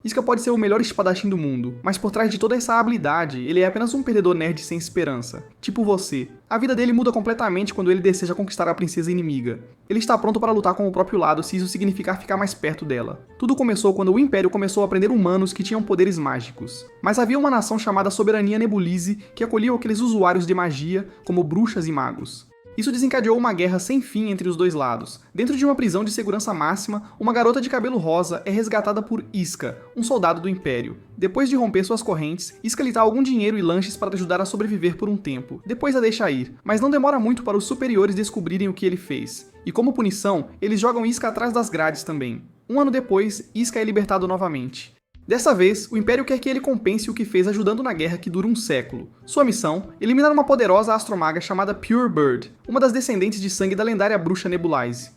Iska pode ser o melhor espadachim do mundo, mas por trás de toda essa habilidade, ele é apenas um perdedor nerd sem esperança. Tipo você. A vida dele muda completamente quando ele deseja conquistar a princesa inimiga. Ele está pronto para lutar com o próprio lado se isso significar ficar mais perto dela. Tudo começou quando o Império começou a prender humanos que tinham poderes mágicos. Mas havia uma nação chamada Soberania Nebulize que acolhia aqueles usuários de magia, como bruxas e magos. Isso desencadeou uma guerra sem fim entre os dois lados. Dentro de uma prisão de segurança máxima, uma garota de cabelo rosa é resgatada por Iska, um soldado do Império. Depois de romper suas correntes, Iska lhe dá algum dinheiro e lanches para ajudar a sobreviver por um tempo. Depois a deixa ir, mas não demora muito para os superiores descobrirem o que ele fez. E como punição, eles jogam Iska atrás das grades também. Um ano depois, Iska é libertado novamente. Dessa vez, o Império quer que ele compense o que fez ajudando na guerra que dura um século. Sua missão? Eliminar uma poderosa astromaga chamada Pure Bird, uma das descendentes de sangue da lendária bruxa Nebulize.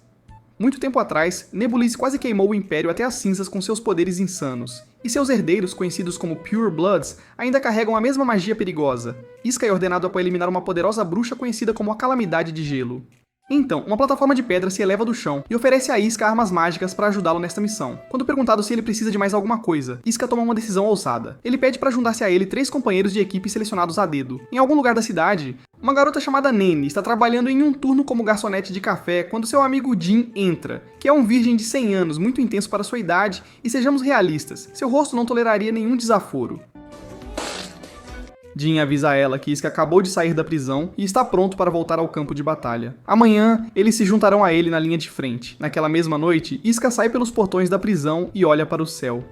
Muito tempo atrás, Nebulize quase queimou o Império até as cinzas com seus poderes insanos. E seus herdeiros, conhecidos como Pure Bloods, ainda carregam a mesma magia perigosa. Iska é ordenado para eliminar uma poderosa bruxa conhecida como a Calamidade de Gelo. Então, uma plataforma de pedra se eleva do chão e oferece a Iska armas mágicas para ajudá-lo nesta missão. Quando perguntado se ele precisa de mais alguma coisa, Iska toma uma decisão ousada. Ele pede para juntar-se a ele 3 companheiros de equipe selecionados a dedo. Em algum lugar da cidade, uma garota chamada Nene está trabalhando em um turno como garçonete de café quando seu amigo Jin entra, que é um virgem de 100 anos, muito intenso para sua idade, e sejamos realistas, seu rosto não toleraria nenhum desaforo. Jin avisa ela que Iska acabou de sair da prisão e está pronto para voltar ao campo de batalha. Amanhã, eles se juntarão a ele na linha de frente. Naquela mesma noite, Iska sai pelos portões da prisão e olha para o céu.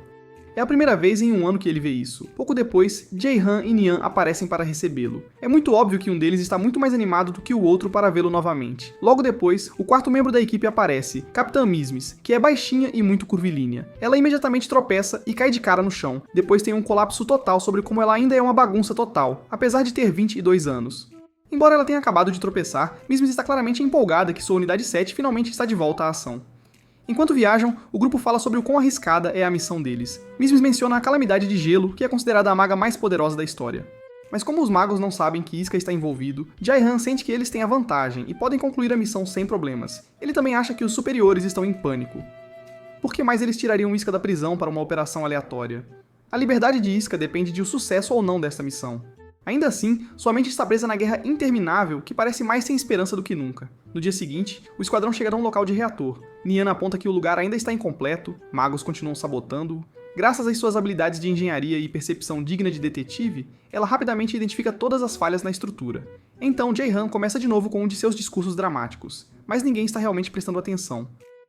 É a primeira vez em um ano que ele vê isso. Pouco depois, Jae-han e Nian aparecem para recebê-lo. É muito óbvio que um deles está muito mais animado do que o outro para vê-lo novamente. Logo depois, o quarto membro da equipe aparece, Capitã Mismis, que é baixinha e muito curvilínea. Ela imediatamente tropeça e cai de cara no chão. Depois tem um colapso total sobre como ela ainda é uma bagunça total, apesar de ter 22 anos. Embora ela tenha acabado de tropeçar, Mismis está claramente empolgada que sua unidade 7 finalmente está de volta à ação. Enquanto viajam, o grupo fala sobre o quão arriscada é a missão deles. Mismis menciona a Calamidade de Gelo, que é considerada a maga mais poderosa da história. Mas como os magos não sabem que Iska está envolvido, Jae-han sente que eles têm a vantagem e podem concluir a missão sem problemas. Ele também acha que os superiores estão em pânico. Por que mais eles tirariam Iska da prisão para uma operação aleatória? A liberdade de Iska depende de o sucesso ou não desta missão. Ainda assim, sua mente está presa na guerra interminável que parece mais sem esperança do que nunca. No dia seguinte, o esquadrão chega a um local de reator. Nian aponta que o lugar ainda está incompleto, magos continuam sabotando-o. Graças às suas habilidades de engenharia e percepção digna de detetive, ela rapidamente identifica todas as falhas na estrutura. Então Jae-han começa de novo com um de seus discursos dramáticos, mas ninguém está realmente prestando atenção.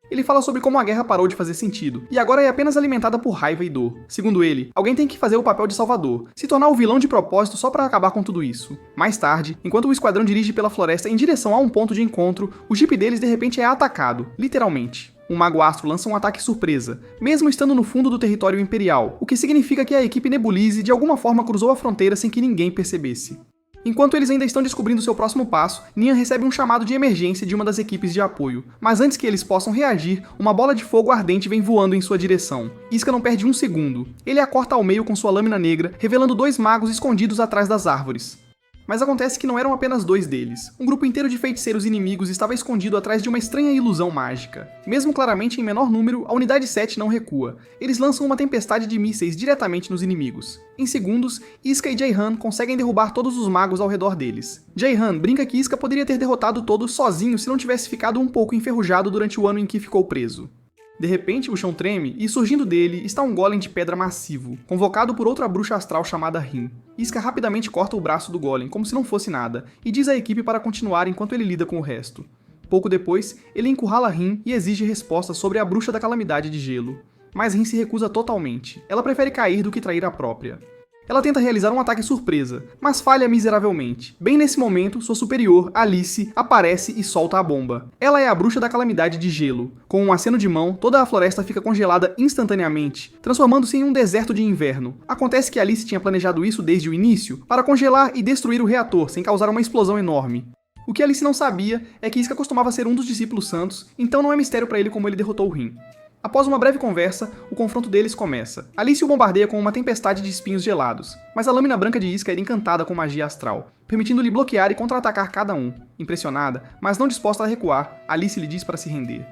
Ele fala sobre como a guerra parou de fazer sentido, e agora é apenas alimentada por raiva e dor. Segundo ele, alguém tem que fazer o papel de salvador, se tornar o vilão de propósito só para acabar com tudo isso. Mais tarde, enquanto o esquadrão dirige pela floresta em direção a um ponto de encontro, o jeep deles de repente é atacado, literalmente. Um mago astro lança um ataque surpresa, mesmo estando no fundo do território imperial, o que significa que a equipe Nebulize de alguma forma cruzou a fronteira sem que ninguém percebesse. Enquanto eles ainda estão descobrindo seu próximo passo, Nian recebe um chamado de emergência de uma das equipes de apoio. Mas antes que eles possam reagir, uma bola de fogo ardente vem voando em sua direção. Iska não perde um segundo. Ele a corta ao meio com sua lâmina negra, revelando 2 magos escondidos atrás das árvores. Mas acontece que não eram apenas 2 deles. Um grupo inteiro de feiticeiros inimigos estava escondido atrás de uma estranha ilusão mágica. Mesmo claramente em menor número, a unidade 7 não recua. Eles lançam uma tempestade de mísseis diretamente nos inimigos. Em segundos, Iska e Jae-han conseguem derrubar todos os magos ao redor deles. Jae-han brinca que Iska poderia ter derrotado todos sozinho se não tivesse ficado um pouco enferrujado durante o ano em que ficou preso. De repente, o chão treme e, surgindo dele, está um golem de pedra massivo, convocado por outra bruxa astral chamada Rin. Iska rapidamente corta o braço do golem, como se não fosse nada, e diz à equipe para continuar enquanto ele lida com o resto. Pouco depois, ele encurrala Rin e exige respostas sobre a bruxa da Calamidade de Gelo. Mas Rin se recusa totalmente. Ela prefere cair do que trair a própria. Ela tenta realizar um ataque surpresa, mas falha miseravelmente. Bem nesse momento, sua superior, Alice, aparece e solta a bomba. Ela é a bruxa da Calamidade de Gelo. Com um aceno de mão, toda a floresta fica congelada instantaneamente, transformando-se em um deserto de inverno. Acontece que Alice tinha planejado isso desde o início, para congelar e destruir o reator, sem causar uma explosão enorme. O que Alice não sabia é que Iska costumava ser um dos discípulos santos, então não é mistério para ele como ele derrotou Rin. Após uma breve conversa, o confronto deles começa. Alice o bombardeia com uma tempestade de espinhos gelados, mas a lâmina branca de Iska era encantada com magia astral, permitindo-lhe bloquear e contra-atacar cada um. Impressionada, mas não disposta a recuar, Alice lhe diz para se render.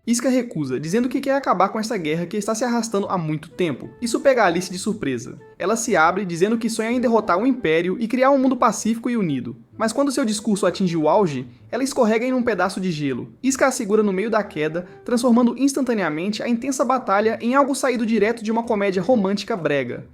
Iska recusa, dizendo que quer acabar com essa guerra que está se arrastando há muito tempo. Isso pega Alice de surpresa. Ela se abre, dizendo que sonha em derrotar o Império e criar um mundo pacífico e unido. Mas quando seu discurso atinge o auge, ela escorrega em um pedaço de gelo. Iska a segura no meio da queda, transformando instantaneamente a intensa batalha em algo saído direto de uma comédia romântica brega.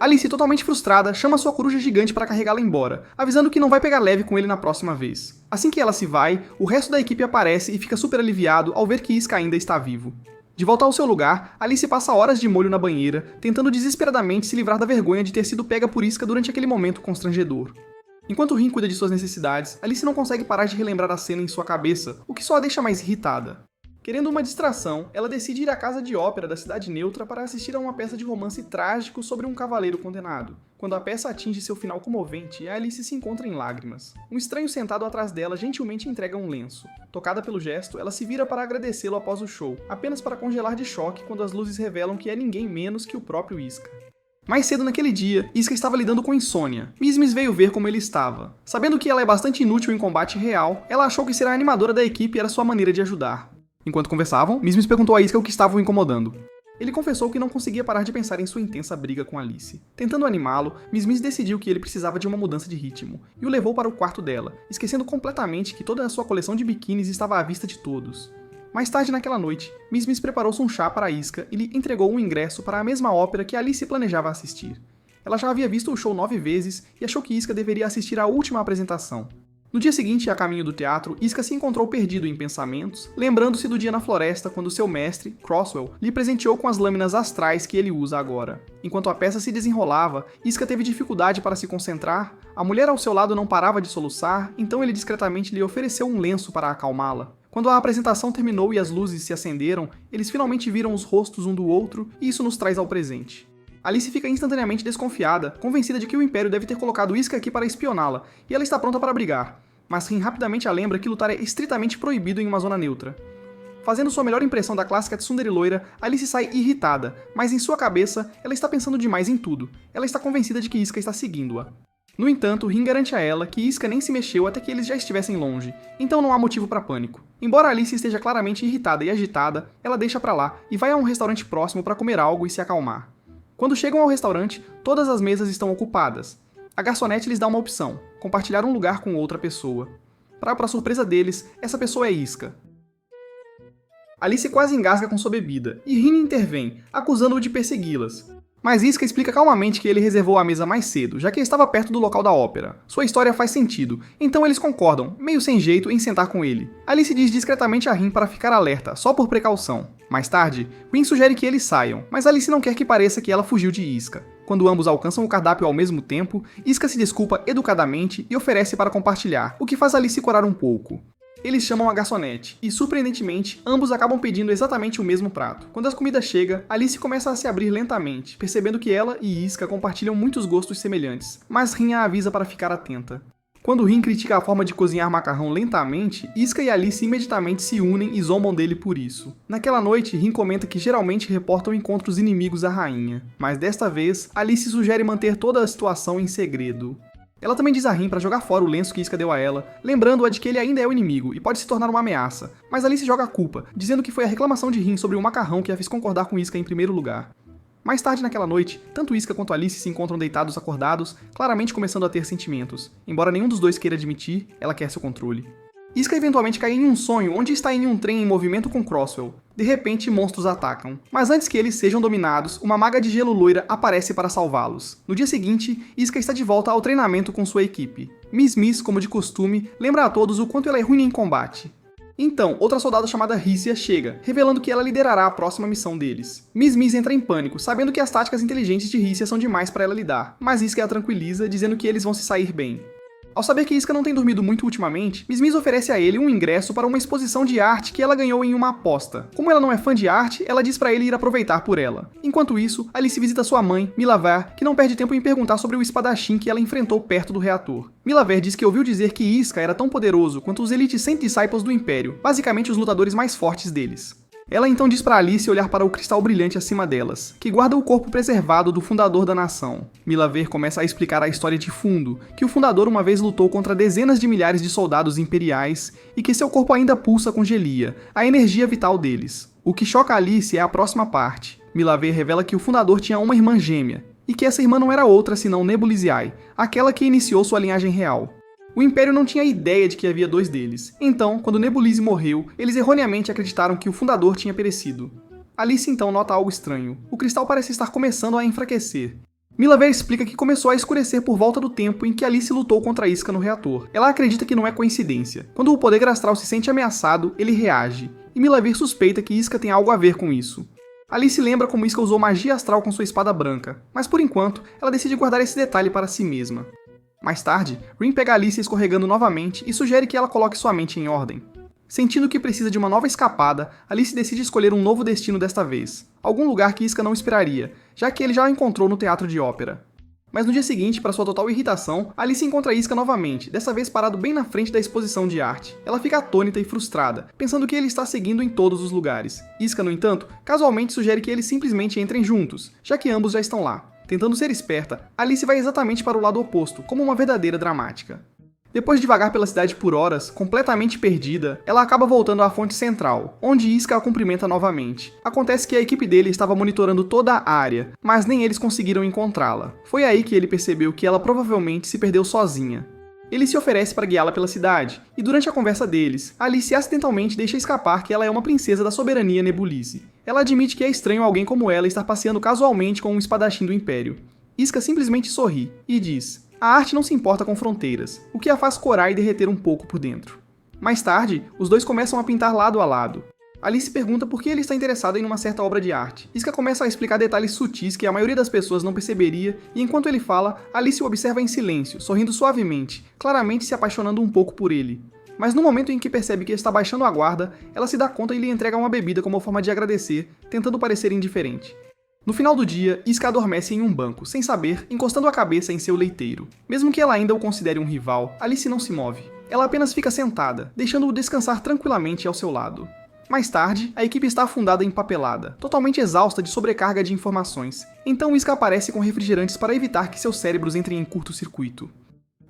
Alice, totalmente frustrada, chama sua coruja gigante para carregá-la embora, avisando que não vai pegar leve com ele na próxima vez. Assim que ela se vai, o resto da equipe aparece e fica super aliviado ao ver que Iska ainda está vivo. De volta ao seu lugar, Alice passa horas de molho na banheira, tentando desesperadamente se livrar da vergonha de ter sido pega por Iska durante aquele momento constrangedor. Enquanto Rin cuida de suas necessidades, Alice não consegue parar de relembrar a cena em sua cabeça, o que só a deixa mais irritada. Querendo uma distração, ela decide ir à casa de ópera da cidade neutra para assistir a uma peça de romance trágico sobre um cavaleiro condenado. Quando a peça atinge seu final comovente, a Alice se encontra em lágrimas. Um estranho sentado atrás dela gentilmente entrega um lenço. Tocada pelo gesto, ela se vira para agradecê-lo após o show, apenas para congelar de choque quando as luzes revelam que é ninguém menos que o próprio Iska. Mais cedo naquele dia, Iska estava lidando com insônia. Mizmiz veio ver como ele estava. Sabendo que ela é bastante inútil em combate real, ela achou que ser a animadora da equipe era sua maneira de ajudar. Enquanto conversavam, Mizmiz perguntou a Iska o que estava o incomodando. Ele confessou que não conseguia parar de pensar em sua intensa briga com Alice. Tentando animá-lo, Mizmiz decidiu que ele precisava de uma mudança de ritmo, e o levou para o quarto dela, esquecendo completamente que toda a sua coleção de biquínis estava à vista de todos. Mais tarde naquela noite, Mizmiz preparou-se um chá para Iska e lhe entregou um ingresso para a mesma ópera que Alice planejava assistir. Ela já havia visto o show 9 vezes e achou que Iska deveria assistir à última apresentação. No dia seguinte, a caminho do teatro, Iska se encontrou perdido em pensamentos, lembrando-se do dia na floresta quando seu mestre, Crosswell, lhe presenteou com as lâminas astrais que ele usa agora. Enquanto a peça se desenrolava, Iska teve dificuldade para se concentrar, a mulher ao seu lado não parava de soluçar, então ele discretamente lhe ofereceu um lenço para acalmá-la. Quando a apresentação terminou e as luzes se acenderam, eles finalmente viram os rostos um do outro, e isso nos traz ao presente. Alice fica instantaneamente desconfiada, convencida de que o Império deve ter colocado Iska aqui para espioná-la, e ela está pronta para brigar. Mas Rin rapidamente a lembra que lutar é estritamente proibido em uma zona neutra. Fazendo sua melhor impressão da clássica tsundere loira, Alice sai irritada, mas em sua cabeça, ela está pensando demais em tudo. Ela está convencida de que Iska está seguindo-a. No entanto, Rin garante a ela que Iska nem se mexeu até que eles já estivessem longe, então não há motivo para pânico. Embora Alice esteja claramente irritada e agitada, ela deixa pra lá e vai a um restaurante próximo para comer algo e se acalmar. Quando chegam ao restaurante, todas as mesas estão ocupadas. A garçonete lhes dá uma opção: compartilhar um lugar com outra pessoa. Para surpresa deles, essa pessoa é Iska. Alice quase engasga com sua bebida, e Rin intervém, acusando-o de persegui-las. Mas Iska explica calmamente que ele reservou a mesa mais cedo, já que estava perto do local da ópera. Sua história faz sentido, então eles concordam, meio sem jeito, em sentar com ele. Alice diz discretamente a Rin para ficar alerta, só por precaução. Mais tarde, Rin sugere que eles saiam, mas Alice não quer que pareça que ela fugiu de Iska. Quando ambos alcançam o cardápio ao mesmo tempo, Iska se desculpa educadamente e oferece para compartilhar, o que faz Alice corar um pouco. Eles chamam a garçonete, e surpreendentemente, ambos acabam pedindo exatamente o mesmo prato. Quando a comida chega, Alice começa a se abrir lentamente, percebendo que ela e Iska compartilham muitos gostos semelhantes, mas Rin a avisa para ficar atenta. Quando Rin critica a forma de cozinhar macarrão lentamente, Iska e Alice imediatamente se unem e zombam dele por isso. Naquela noite, Rin comenta que geralmente reportam encontros inimigos à rainha, mas desta vez, Alice sugere manter toda a situação em segredo. Ela também diz a Rin para jogar fora o lenço que Iska deu a ela, lembrando-a de que ele ainda é o inimigo e pode se tornar uma ameaça, mas Alice joga a culpa, dizendo que foi a reclamação de Rin sobre o macarrão que a fez concordar com Iska em primeiro lugar. Mais tarde naquela noite, tanto Iska quanto Alice se encontram deitados acordados, claramente começando a ter sentimentos. Embora nenhum dos dois queira admitir, ela quer seu controle. Iska eventualmente cai em um sonho onde está em um trem em movimento com Crosswell. De repente, monstros atacam. Mas antes que eles sejam dominados, uma maga de gelo loira aparece para salvá-los. No dia seguinte, Iska está de volta ao treinamento com sua equipe. Mizmiz, como de costume, lembra a todos o quanto ela é ruim em combate. Então, outra soldada chamada Risia chega, revelando que ela liderará a próxima missão deles. Mizmiz entra em pânico, sabendo que as táticas inteligentes de Risia são demais para ela lidar, mas Iska a tranquiliza, dizendo que eles vão se sair bem. Ao saber que Iska não tem dormido muito ultimamente, Mizmiz oferece a ele um ingresso para uma exposição de arte que ela ganhou em uma aposta. Como ela não é fã de arte, ela diz para ele ir aproveitar por ela. Enquanto isso, Alice visita sua mãe, Milaver, que não perde tempo em perguntar sobre o espadachim que ela enfrentou perto do reator. Milaver diz que ouviu dizer que Iska era tão poderoso quanto os Elite 100 Disciples do Império, basicamente os lutadores mais fortes deles. Ela então diz para Alice olhar para o cristal brilhante acima delas, que guarda o corpo preservado do fundador da nação. Millever começa a explicar a história de fundo, que o fundador uma vez lutou contra dezenas de milhares de soldados imperiais e que seu corpo ainda pulsa com Gelia, a energia vital deles. O que choca Alice é a próxima parte. Millever revela que o fundador tinha uma irmã gêmea, e que essa irmã não era outra senão Nebuliziae, aquela que iniciou sua linhagem real. O Império não tinha ideia de que havia 2 deles, então, quando Nebulize morreu, eles erroneamente acreditaram que o fundador tinha perecido. Alice então nota algo estranho. O cristal parece estar começando a enfraquecer. Millever explica que começou a escurecer por volta do tempo em que Alice lutou contra Isca no reator. Ela acredita que não é coincidência. Quando o poder astral se sente ameaçado, ele reage, e Millever suspeita que Isca tem algo a ver com isso. Alice lembra como Isca usou magia astral com sua espada branca, mas por enquanto, ela decide guardar esse detalhe para si mesma. Mais tarde, Rin pega Alice escorregando novamente e sugere que ela coloque sua mente em ordem. Sentindo que precisa de uma nova escapada, Alice decide escolher um novo destino desta vez, algum lugar que Isca não esperaria, já que ele já a encontrou no teatro de ópera. Mas no dia seguinte, para sua total irritação, Alice encontra Isca novamente, dessa vez parado bem na frente da exposição de arte. Ela fica atônita e frustrada, pensando que ele está seguindo em todos os lugares. Isca, no entanto, casualmente sugere que eles simplesmente entrem juntos, já que ambos já estão lá. Tentando ser esperta, Alice vai exatamente para o lado oposto, como uma verdadeira dramática. Depois de vagar pela cidade por horas, completamente perdida, ela acaba voltando à fonte central, onde Isca a cumprimenta novamente. Acontece que a equipe dele estava monitorando toda a área, mas nem eles conseguiram encontrá-la. Foi aí que ele percebeu que ela provavelmente se perdeu sozinha. Ele se oferece para guiá-la pela cidade, e durante a conversa deles, Alice acidentalmente deixa escapar que ela é uma princesa da soberania Nebulize. Ela admite que é estranho alguém como ela estar passeando casualmente com um espadachim do Império. Isca simplesmente sorri e diz: a arte não se importa com fronteiras, o que a faz corar e derreter um pouco por dentro. Mais tarde, os dois começam a pintar lado a lado. Alice pergunta por que ele está interessado em uma certa obra de arte. Isca começa a explicar detalhes sutis que a maioria das pessoas não perceberia, e enquanto ele fala, Alice o observa em silêncio, sorrindo suavemente, claramente se apaixonando um pouco por ele. Mas no momento em que percebe que está baixando a guarda, ela se dá conta e lhe entrega uma bebida como forma de agradecer, tentando parecer indiferente. No final do dia, Isca adormece em um banco, sem saber, encostando a cabeça em seu leiteiro. Mesmo que ela ainda o considere um rival, Alice não se move. Ela apenas fica sentada, deixando-o descansar tranquilamente ao seu lado. Mais tarde, a equipe está afundada em papelada, totalmente exausta de sobrecarga de informações. Então Isca aparece com refrigerantes para evitar que seus cérebros entrem em curto-circuito.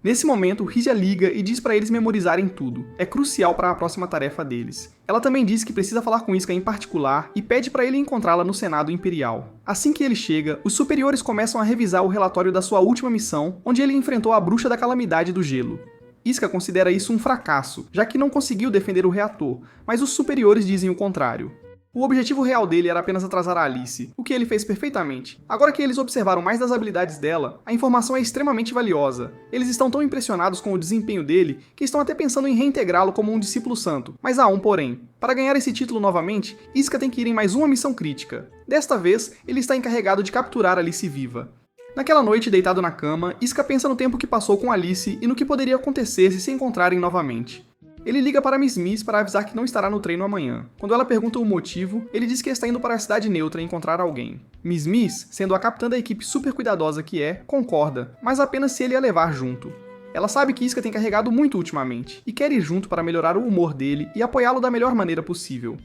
Nesse momento, Hygia liga e diz para eles memorizarem tudo. É crucial para a próxima tarefa deles. Ela também diz que precisa falar com Isca em particular e pede para ele encontrá-la no Senado Imperial. Assim que ele chega, os superiores começam a revisar o relatório da sua última missão, onde ele enfrentou a Bruxa da Calamidade do Gelo. Isca considera isso um fracasso, já que não conseguiu defender o reator, mas os superiores dizem o contrário. O objetivo real dele era apenas atrasar a Alice, o que ele fez perfeitamente. Agora que eles observaram mais das habilidades dela, a informação é extremamente valiosa. Eles estão tão impressionados com o desempenho dele que estão até pensando em reintegrá-lo como um discípulo santo. Mas há um porém. Para ganhar esse título novamente, Isca tem que ir em mais uma missão crítica. Desta vez, ele está encarregado de capturar Alice viva. Naquela noite, deitado na cama, Isca pensa no tempo que passou com Alice e no que poderia acontecer se encontrarem novamente. Ele liga para Miss Miss para avisar que não estará no treino amanhã. Quando ela pergunta o motivo, ele diz que está indo para a cidade neutra encontrar alguém. Miss Miss, sendo a capitã da equipe super cuidadosa que é, concorda, mas apenas se ele a levar junto. Ela sabe que Isca tem carregado muito ultimamente, e quer ir junto para melhorar o humor dele e apoiá-lo da melhor maneira possível.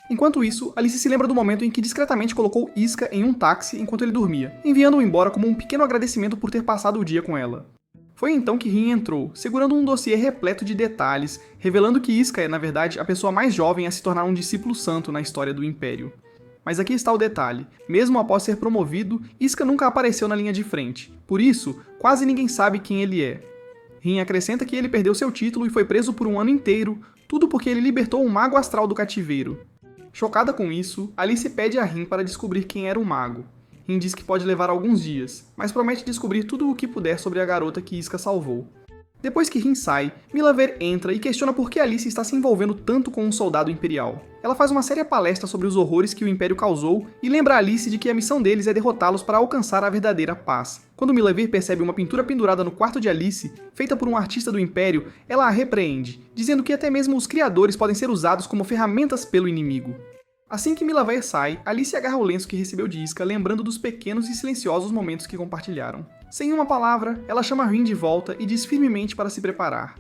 Enquanto isso, Alice se lembra do momento em que discretamente colocou Isca em um táxi enquanto ele dormia, enviando-o embora como um pequeno agradecimento por ter passado o dia com ela. Foi então que Rin entrou, segurando um dossiê repleto de detalhes, revelando que Isca é, na verdade, a pessoa mais jovem a se tornar um discípulo santo na história do Império. Mas aqui está o detalhe. Mesmo após ser promovido, Isca nunca apareceu na linha de frente. Por isso, quase ninguém sabe quem ele é. Rin acrescenta que ele perdeu seu título e foi preso por um ano inteiro, tudo porque ele libertou um mago astral do cativeiro. Chocada com isso, Alice pede a Rin para descobrir quem era o mago. Rin diz que pode levar alguns dias, mas promete descobrir tudo o que puder sobre a garota que Isca salvou. Depois que Rin sai, Millever entra e questiona por que Alice está se envolvendo tanto com um soldado imperial. Ela faz uma séria palestra sobre os horrores que o Império causou e lembra a Alice de que a missão deles é derrotá-los para alcançar a verdadeira paz. Quando Millever percebe uma pintura pendurada no quarto de Alice, feita por um artista do Império, ela a repreende, dizendo que até mesmo os criadores podem ser usados como ferramentas pelo inimigo. Assim que Millever sai, Alice agarra o lenço que recebeu de Isca, lembrando dos pequenos e silenciosos momentos que compartilharam. Sem uma palavra, ela chama Rin de volta e diz firmemente para se preparar.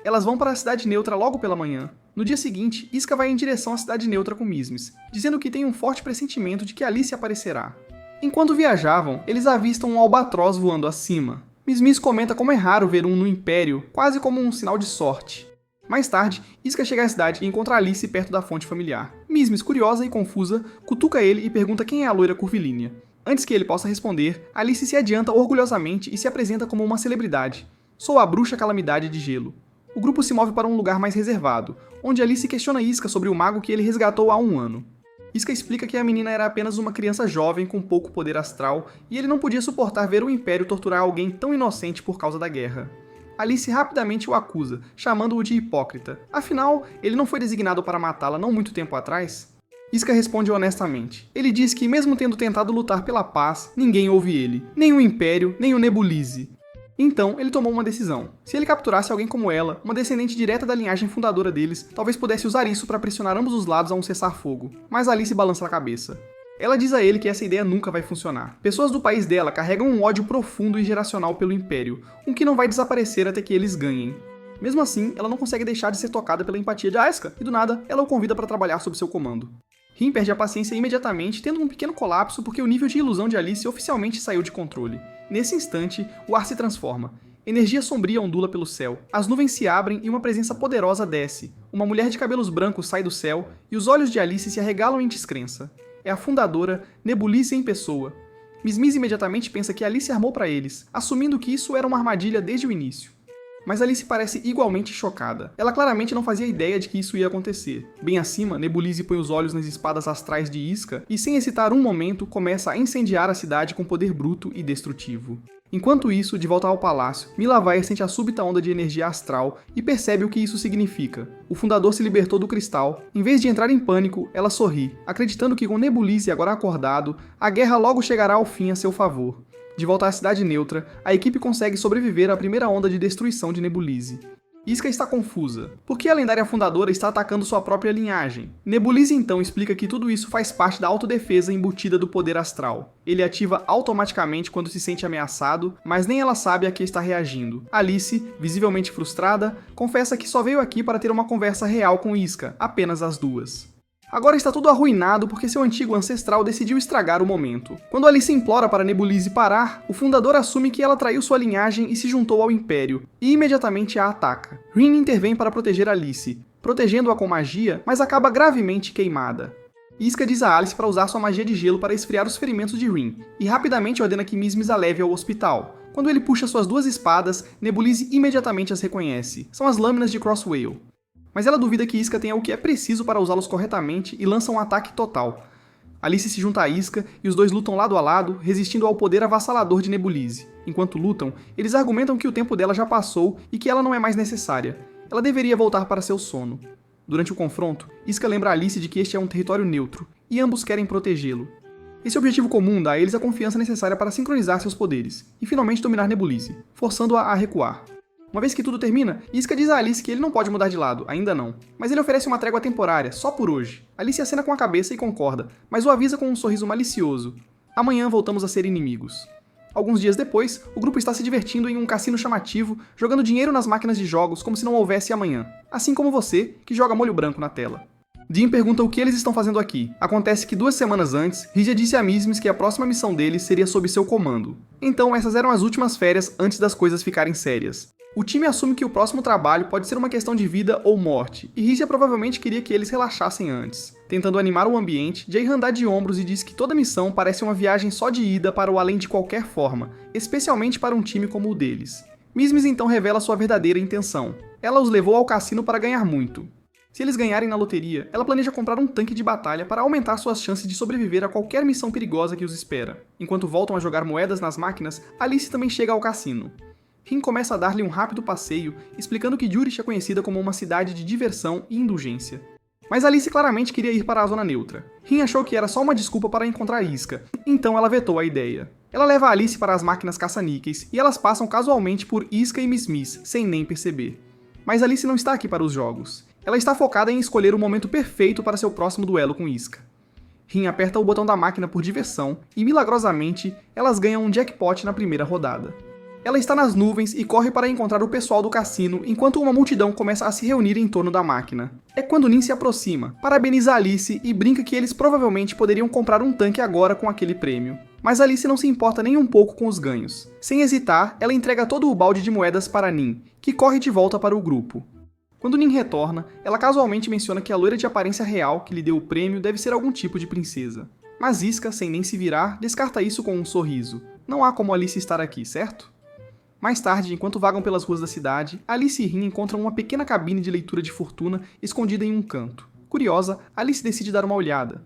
Elas vão para a Cidade Neutra logo pela manhã. No dia seguinte, Iska vai em direção à Cidade Neutra com Mizmiz, dizendo que tem um forte pressentimento de que Alice aparecerá. Enquanto viajavam, eles avistam um albatroz voando acima. Mizmiz comenta como é raro ver um no Império, quase como um sinal de sorte. Mais tarde, Iska chega à cidade e encontra Alice perto da fonte familiar. Mizmiz, curiosa e confusa, cutuca ele e pergunta quem é a loira curvilínea. Antes que ele possa responder, Alice se adianta orgulhosamente e se apresenta como uma celebridade. Sou a bruxa Calamidade de Gelo. O grupo se move para um lugar mais reservado, onde Alice questiona Iska sobre o mago que ele resgatou há 1 ano. Iska explica que a menina era apenas uma criança jovem com pouco poder astral e ele não podia suportar ver o Império torturar alguém tão inocente por causa da guerra. Alice rapidamente o acusa, chamando-o de hipócrita. Afinal, ele não foi designado para matá-la não muito tempo atrás? Iska responde honestamente. Ele diz que mesmo tendo tentado lutar pela paz, ninguém ouve ele. Nem o Império, nem o Nebulize. Então, ele tomou uma decisão. Se ele capturasse alguém como ela, uma descendente direta da linhagem fundadora deles, talvez pudesse usar isso para pressionar ambos os lados a um cessar-fogo. Mas Alice balança a cabeça. Ela diz a ele que essa ideia nunca vai funcionar. Pessoas do país dela carregam um ódio profundo e geracional pelo Império, um que não vai desaparecer até que eles ganhem. Mesmo assim, ela não consegue deixar de ser tocada pela empatia de Iska, e do nada, ela o convida para trabalhar sob seu comando. Rin perde a paciência imediatamente, tendo um pequeno colapso porque o nível de ilusão de Alice oficialmente saiu de controle. Nesse instante, o ar se transforma. Energia sombria ondula pelo céu. As nuvens se abrem e uma presença poderosa desce. Uma mulher de cabelos brancos sai do céu e os olhos de Alice se arregalam em descrença. É a fundadora Nebulize em pessoa. Mizmiz imediatamente pensa que Alice armou para eles, assumindo que isso era uma armadilha desde o início. Mas Alice parece igualmente chocada. Ela claramente não fazia ideia de que isso ia acontecer. Bem acima, Nebulize põe os olhos nas espadas astrais de Iska e, sem hesitar um momento, começa a incendiar a cidade com poder bruto e destrutivo. Enquanto isso, de volta ao palácio, Mylavaer sente a súbita onda de energia astral e percebe o que isso significa. O fundador se libertou do cristal. Em vez de entrar em pânico, ela sorri, acreditando que com Nebulize agora acordado, a guerra logo chegará ao fim a seu favor. De volta à Cidade Neutra, a equipe consegue sobreviver à primeira onda de destruição de Nebulize. Iska está confusa. Por que a lendária fundadora está atacando sua própria linhagem? Nebulize então explica que tudo isso faz parte da autodefesa embutida do poder astral. Ele ativa automaticamente quando se sente ameaçado, mas nem ela sabe a que está reagindo. Alice, visivelmente frustrada, confessa que só veio aqui para ter uma conversa real com Iska, apenas as duas. Agora está tudo arruinado porque seu antigo ancestral decidiu estragar o momento. Quando Alice implora para Nebulize parar, o fundador assume que ela traiu sua linhagem e se juntou ao Império, e imediatamente a ataca. Rin intervém para proteger Alice, protegendo-a com magia, mas acaba gravemente queimada. Iska diz a Alice para usar sua magia de gelo para esfriar os ferimentos de Rin, e rapidamente ordena que Mizmiz a leve ao hospital. Quando ele puxa suas 2 espadas, Nebulize imediatamente as reconhece. São as lâminas de Crosswale. Mas ela duvida que Iska tenha o que é preciso para usá-los corretamente e lança um ataque total. Alice se junta a Iska e os dois lutam lado a lado, resistindo ao poder avassalador de Nebulize. Enquanto lutam, eles argumentam que o tempo dela já passou e que ela não é mais necessária. Ela deveria voltar para seu sono. Durante o confronto, Iska lembra Alice de que este é um território neutro, e ambos querem protegê-lo. Esse objetivo comum dá a eles a confiança necessária para sincronizar seus poderes, e finalmente dominar Nebulize, forçando-a a recuar. Uma vez que tudo termina, Iska diz a Alice que ele não pode mudar de lado, ainda não. Mas ele oferece uma trégua temporária, só por hoje. Alice acena com a cabeça e concorda, mas o avisa com um sorriso malicioso. Amanhã voltamos a ser inimigos. Alguns dias depois, o grupo está se divertindo em um cassino chamativo, jogando dinheiro nas máquinas de jogos como se não houvesse amanhã. Assim como você, que joga molho branco na tela. Dean pergunta o que eles estão fazendo aqui. Acontece que 2 semanas antes, Rígia disse a Mizmiz que a próxima missão deles seria sob seu comando. Então essas eram as últimas férias antes das coisas ficarem sérias. O time assume que o próximo trabalho pode ser uma questão de vida ou morte, e Rígia provavelmente queria que eles relaxassem antes. Tentando animar o ambiente, Jayhan dá de ombros e diz que toda missão parece uma viagem só de ida para o além de qualquer forma, especialmente para um time como o deles. Mizmiz então revela sua verdadeira intenção. Ela os levou ao cassino para ganhar muito. Se eles ganharem na loteria, ela planeja comprar um tanque de batalha para aumentar suas chances de sobreviver a qualquer missão perigosa que os espera. Enquanto voltam a jogar moedas nas máquinas, Alice também chega ao cassino. Rin começa a dar-lhe um rápido passeio, explicando que Jurich é conhecida como uma cidade de diversão e indulgência. Mas Alice claramente queria ir para a zona neutra. Rin achou que era só uma desculpa para encontrar Iska, então ela vetou a ideia. Ela leva Alice para as máquinas caça-níqueis e elas passam casualmente por Iska e Mizmiz, sem nem perceber. Mas Alice não está aqui para os jogos. Ela está focada em escolher o momento perfeito para seu próximo duelo com Iska. Rin aperta o botão da máquina por diversão e, milagrosamente, elas ganham um jackpot na primeira rodada. Ela está nas nuvens e corre para encontrar o pessoal do cassino enquanto uma multidão começa a se reunir em torno da máquina. É quando Nin se aproxima, parabeniza Alice e brinca que eles provavelmente poderiam comprar um tanque agora com aquele prêmio. Mas Alice não se importa nem um pouco com os ganhos. Sem hesitar, ela entrega todo o balde de moedas para Nin, que corre de volta para o grupo. Quando Nin retorna, ela casualmente menciona que a loira de aparência real que lhe deu o prêmio deve ser algum tipo de princesa. Mas Iska, sem nem se virar, descarta isso com um sorriso. Não há como Alice estar aqui, certo? Mais tarde, enquanto vagam pelas ruas da cidade, Alice e Rin encontram uma pequena cabine de leitura de fortuna escondida em um canto. Curiosa, Alice decide dar uma olhada.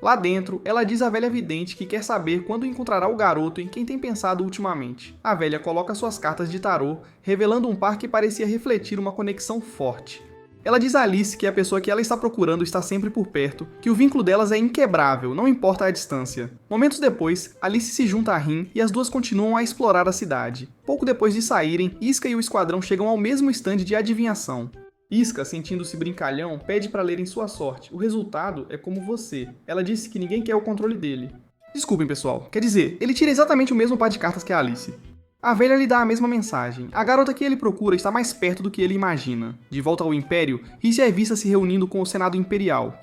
Lá dentro, ela diz à velha vidente que quer saber quando encontrará o garoto em quem tem pensado ultimamente. A velha coloca suas cartas de tarô, revelando um par que parecia refletir uma conexão forte. Ela diz a Alice que a pessoa que ela está procurando está sempre por perto, que o vínculo delas é inquebrável, não importa a distância. Momentos depois, Alice se junta a Rin e as duas continuam a explorar a cidade. Pouco depois de saírem, Iska e o esquadrão chegam ao mesmo stand de adivinhação. Iska, sentindo-se brincalhão, pede para lerem sua sorte. O resultado é como você. Ela disse que ninguém quer o controle dele. Desculpem, pessoal. Quer dizer, ele tira exatamente o mesmo par de cartas que a Alice. A velha lhe dá a mesma mensagem. A garota que ele procura está mais perto do que ele imagina. De volta ao Império, Rize é vista se reunindo com o Senado Imperial.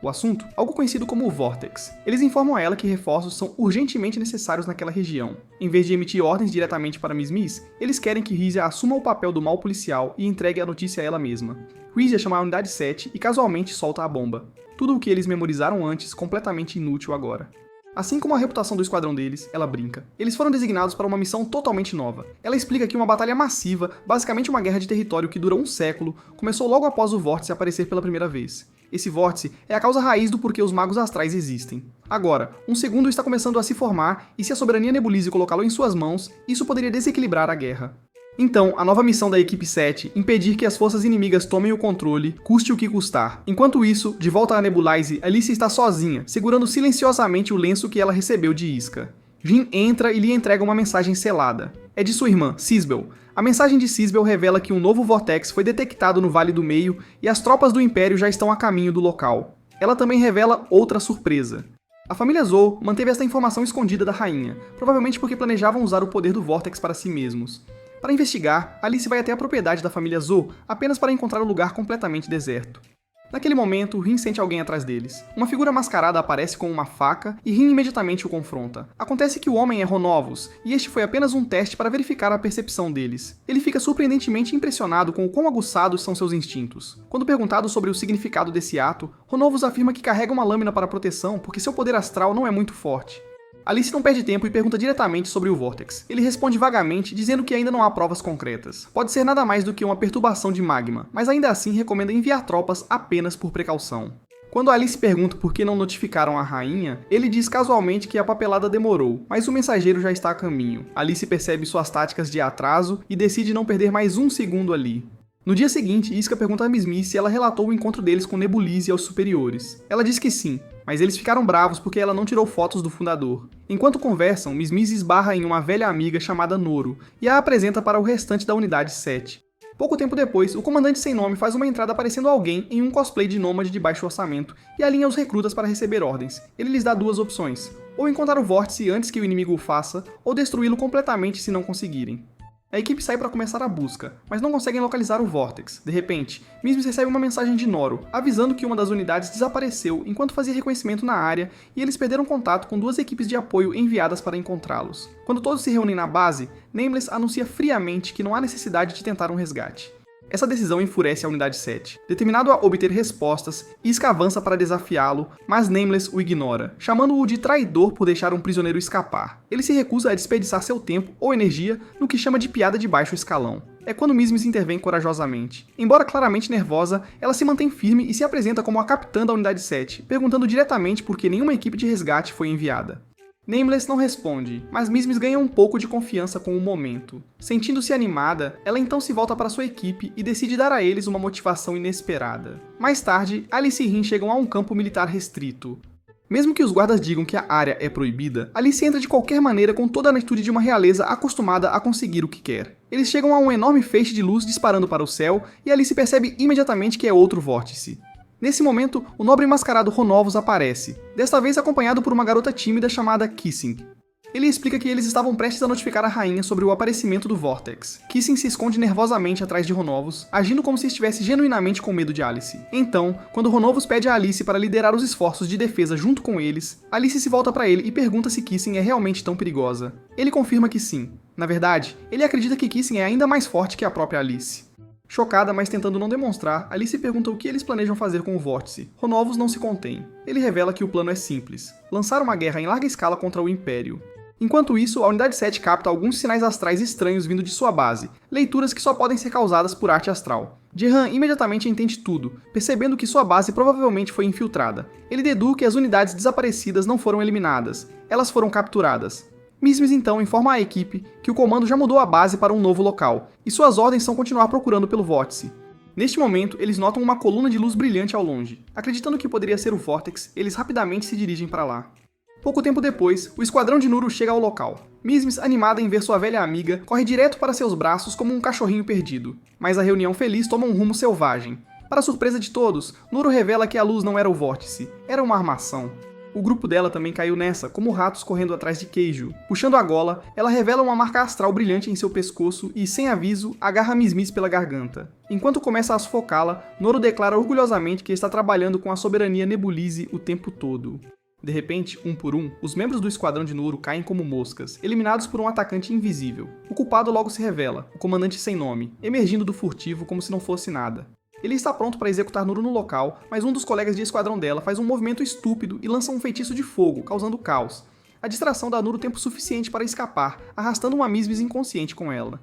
O assunto? Algo conhecido como o Vortex. Eles informam a ela que reforços são urgentemente necessários naquela região. Em vez de emitir ordens diretamente para Miss Miss, eles querem que Rize assuma o papel do mal policial e entregue a notícia a ela mesma. Rize chama a Unidade 7 e casualmente solta a bomba. Tudo o que eles memorizaram antes completamente inútil agora. Assim como a reputação do esquadrão deles, ela brinca. Eles foram designados para uma missão totalmente nova. Ela explica que uma batalha massiva, basicamente uma guerra de território que dura um século, começou logo após o Vórtice aparecer pela primeira vez. Esse vórtice é a causa raiz do porquê os magos astrais existem. Agora, um segundo está começando a se formar, e se a soberania Nebulize colocá-lo em suas mãos, isso poderia desequilibrar a guerra. Então, a nova missão da Equipe 7, impedir que as forças inimigas tomem o controle, custe o que custar. Enquanto isso, de volta à Nebulize, Alice está sozinha, segurando silenciosamente o lenço que ela recebeu de Iska. Jin entra e lhe entrega uma mensagem selada. É de sua irmã, Sisbel. A mensagem de Sisbel revela que um novo Vortex foi detectado no Vale do Meio e as tropas do Império já estão a caminho do local. Ela também revela outra surpresa. A família Zou manteve esta informação escondida da rainha, provavelmente porque planejavam usar o poder do Vortex para si mesmos. Para investigar, Alice vai até a propriedade da família Zou apenas para encontrar o lugar completamente deserto. Naquele momento, Rin sente alguém atrás deles. Uma figura mascarada aparece com uma faca e Rin imediatamente o confronta. Acontece que o homem é Ronovus, e este foi apenas um teste para verificar a percepção deles. Ele fica surpreendentemente impressionado com o quão aguçados são seus instintos. Quando perguntado sobre o significado desse ato, Ronovus afirma que carrega uma lâmina para proteção porque seu poder astral não é muito forte. Alice não perde tempo e pergunta diretamente sobre o Vortex. Ele responde vagamente, dizendo que ainda não há provas concretas. Pode ser nada mais do que uma perturbação de magma, mas ainda assim recomenda enviar tropas apenas por precaução. Quando Alice pergunta por que não notificaram a rainha, ele diz casualmente que a papelada demorou, mas o mensageiro já está a caminho. Alice percebe suas táticas de atraso e decide não perder mais um segundo ali. No dia seguinte, Iska pergunta a Miss Miss se ela relatou o encontro deles com Nebulize e aos superiores. Ela diz que sim, mas eles ficaram bravos porque ela não tirou fotos do fundador. Enquanto conversam, Miss Miss esbarra em uma velha amiga chamada Noro e a apresenta para o restante da Unidade 7. Pouco tempo depois, o comandante sem nome faz uma entrada aparecendo alguém em um cosplay de nômade de baixo orçamento e alinha os recrutas para receber ordens. Ele lhes dá duas opções: ou encontrar o vórtice antes que o inimigo o faça, ou destruí-lo completamente se não conseguirem. A equipe sai para começar a busca, mas não conseguem localizar o Vortex. De repente, Miss Miss recebe uma mensagem de Noro, avisando que uma das unidades desapareceu enquanto fazia reconhecimento na área e eles perderam contato com duas equipes de apoio enviadas para encontrá-los. Quando todos se reúnem na base, Nameless anuncia friamente que não há necessidade de tentar um resgate. Essa decisão enfurece a Unidade 7. Determinado a obter respostas, Iska avança para desafiá-lo, mas Nameless o ignora, chamando-o de traidor por deixar um prisioneiro escapar. Ele se recusa a desperdiçar seu tempo ou energia no que chama de piada de baixo escalão. É quando Miss Miss intervém corajosamente. Embora claramente nervosa, ela se mantém firme e se apresenta como a capitã da Unidade 7, perguntando diretamente por que nenhuma equipe de resgate foi enviada. Nameless não responde, mas Miss Miss ganha um pouco de confiança com o momento. Sentindo-se animada, ela então se volta para sua equipe e decide dar a eles uma motivação inesperada. Mais tarde, Alice e Rin chegam a um campo militar restrito. Mesmo que os guardas digam que a área é proibida, Alice entra de qualquer maneira com toda a atitude de uma realeza acostumada a conseguir o que quer. Eles chegam a um enorme feixe de luz disparando para o céu e Alice percebe imediatamente que é outro vórtice. Nesse momento, o nobre mascarado Ronovus aparece, desta vez acompanhado por uma garota tímida chamada Kissing. Ele explica que eles estavam prestes a notificar a rainha sobre o aparecimento do Vortex. Kissing se esconde nervosamente atrás de Ronovus, agindo como se estivesse genuinamente com medo de Alice. Então, quando Ronovus pede a Alice para liderar os esforços de defesa junto com eles, Alice se volta para ele e pergunta se Kissing é realmente tão perigosa. Ele confirma que sim. Na verdade, ele acredita que Kissing é ainda mais forte que a própria Alice. Chocada, mas tentando não demonstrar, Alice pergunta o que eles planejam fazer com o Vórtice. Ronovus não se contém. Ele revela que o plano é simples: lançar uma guerra em larga escala contra o Império. Enquanto isso, a Unidade 7 capta alguns sinais astrais estranhos vindo de sua base, leituras que só podem ser causadas por arte astral. Jehan imediatamente entende tudo, percebendo que sua base provavelmente foi infiltrada. Ele deduz que as unidades desaparecidas não foram eliminadas, elas foram capturadas. Mismis então informa à equipe que o comando já mudou a base para um novo local, e suas ordens são continuar procurando pelo Vórtice. Neste momento, eles notam uma coluna de luz brilhante ao longe. Acreditando que poderia ser o Vortex, eles rapidamente se dirigem para lá. Pouco tempo depois, o esquadrão de Nuru chega ao local. Mismis, animada em ver sua velha amiga, corre direto para seus braços como um cachorrinho perdido. Mas a reunião feliz toma um rumo selvagem. Para surpresa de todos, Nuru revela que a luz não era o Vórtice, era uma armação. O grupo dela também caiu nessa, como ratos correndo atrás de Keijo. Puxando a gola, ela revela uma marca astral brilhante em seu pescoço e, sem aviso, agarra Mismis pela garganta. Enquanto começa a sufocá-la, Noro declara orgulhosamente que está trabalhando com a soberania Nebulize o tempo todo. De repente, um por um, os membros do esquadrão de Nuru caem como moscas, eliminados por um atacante invisível. O culpado logo se revela, o comandante sem nome, emergindo do furtivo como se não fosse nada. Ele está pronto para executar Nuru no local, mas um dos colegas de esquadrão dela faz um movimento estúpido e lança um feitiço de fogo, causando caos. A distração dá a Nuru tempo suficiente para escapar, arrastando uma Mismis inconsciente com ela.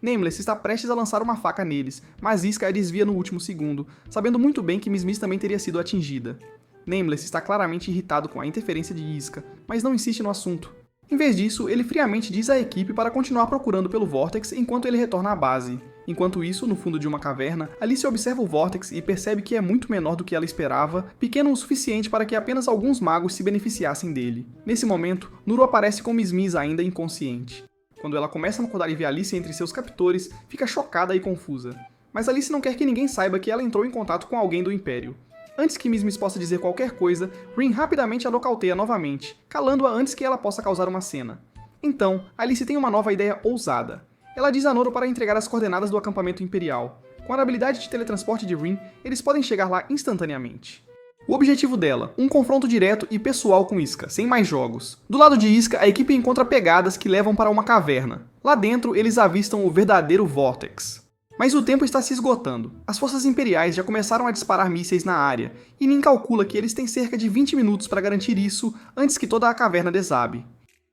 Nameless está prestes a lançar uma faca neles, mas Iska a desvia no último segundo, sabendo muito bem que Mismis também teria sido atingida. Nameless está claramente irritado com a interferência de Iska, mas não insiste no assunto. Em vez disso, ele friamente diz à equipe para continuar procurando pelo Vortex enquanto ele retorna à base. Enquanto isso, no fundo de uma caverna, Alice observa o Vortex e percebe que é muito menor do que ela esperava, pequeno o suficiente para que apenas alguns magos se beneficiassem dele. Nesse momento, Nuru aparece com Mismis ainda inconsciente. Quando ela começa a acordar e vê Alice entre seus captores, fica chocada e confusa. Mas Alice não quer que ninguém saiba que ela entrou em contato com alguém do Império. Antes que Mismis possa dizer qualquer coisa, Rin rapidamente a nocauteia novamente, calando-a antes que ela possa causar uma cena. Então, Alice tem uma nova ideia ousada. Ela diz a Noro para entregar as coordenadas do acampamento imperial. Com a habilidade de teletransporte de Rin, eles podem chegar lá instantaneamente. O objetivo dela, um confronto direto e pessoal com Iska, sem mais jogos. Do lado de Iska, a equipe encontra pegadas que levam para uma caverna. Lá dentro, eles avistam o verdadeiro Vortex. Mas o tempo está se esgotando. As forças imperiais já começaram a disparar mísseis na área, e Nin calcula que eles têm cerca de 20 minutos para garantir isso antes que toda a caverna desabe.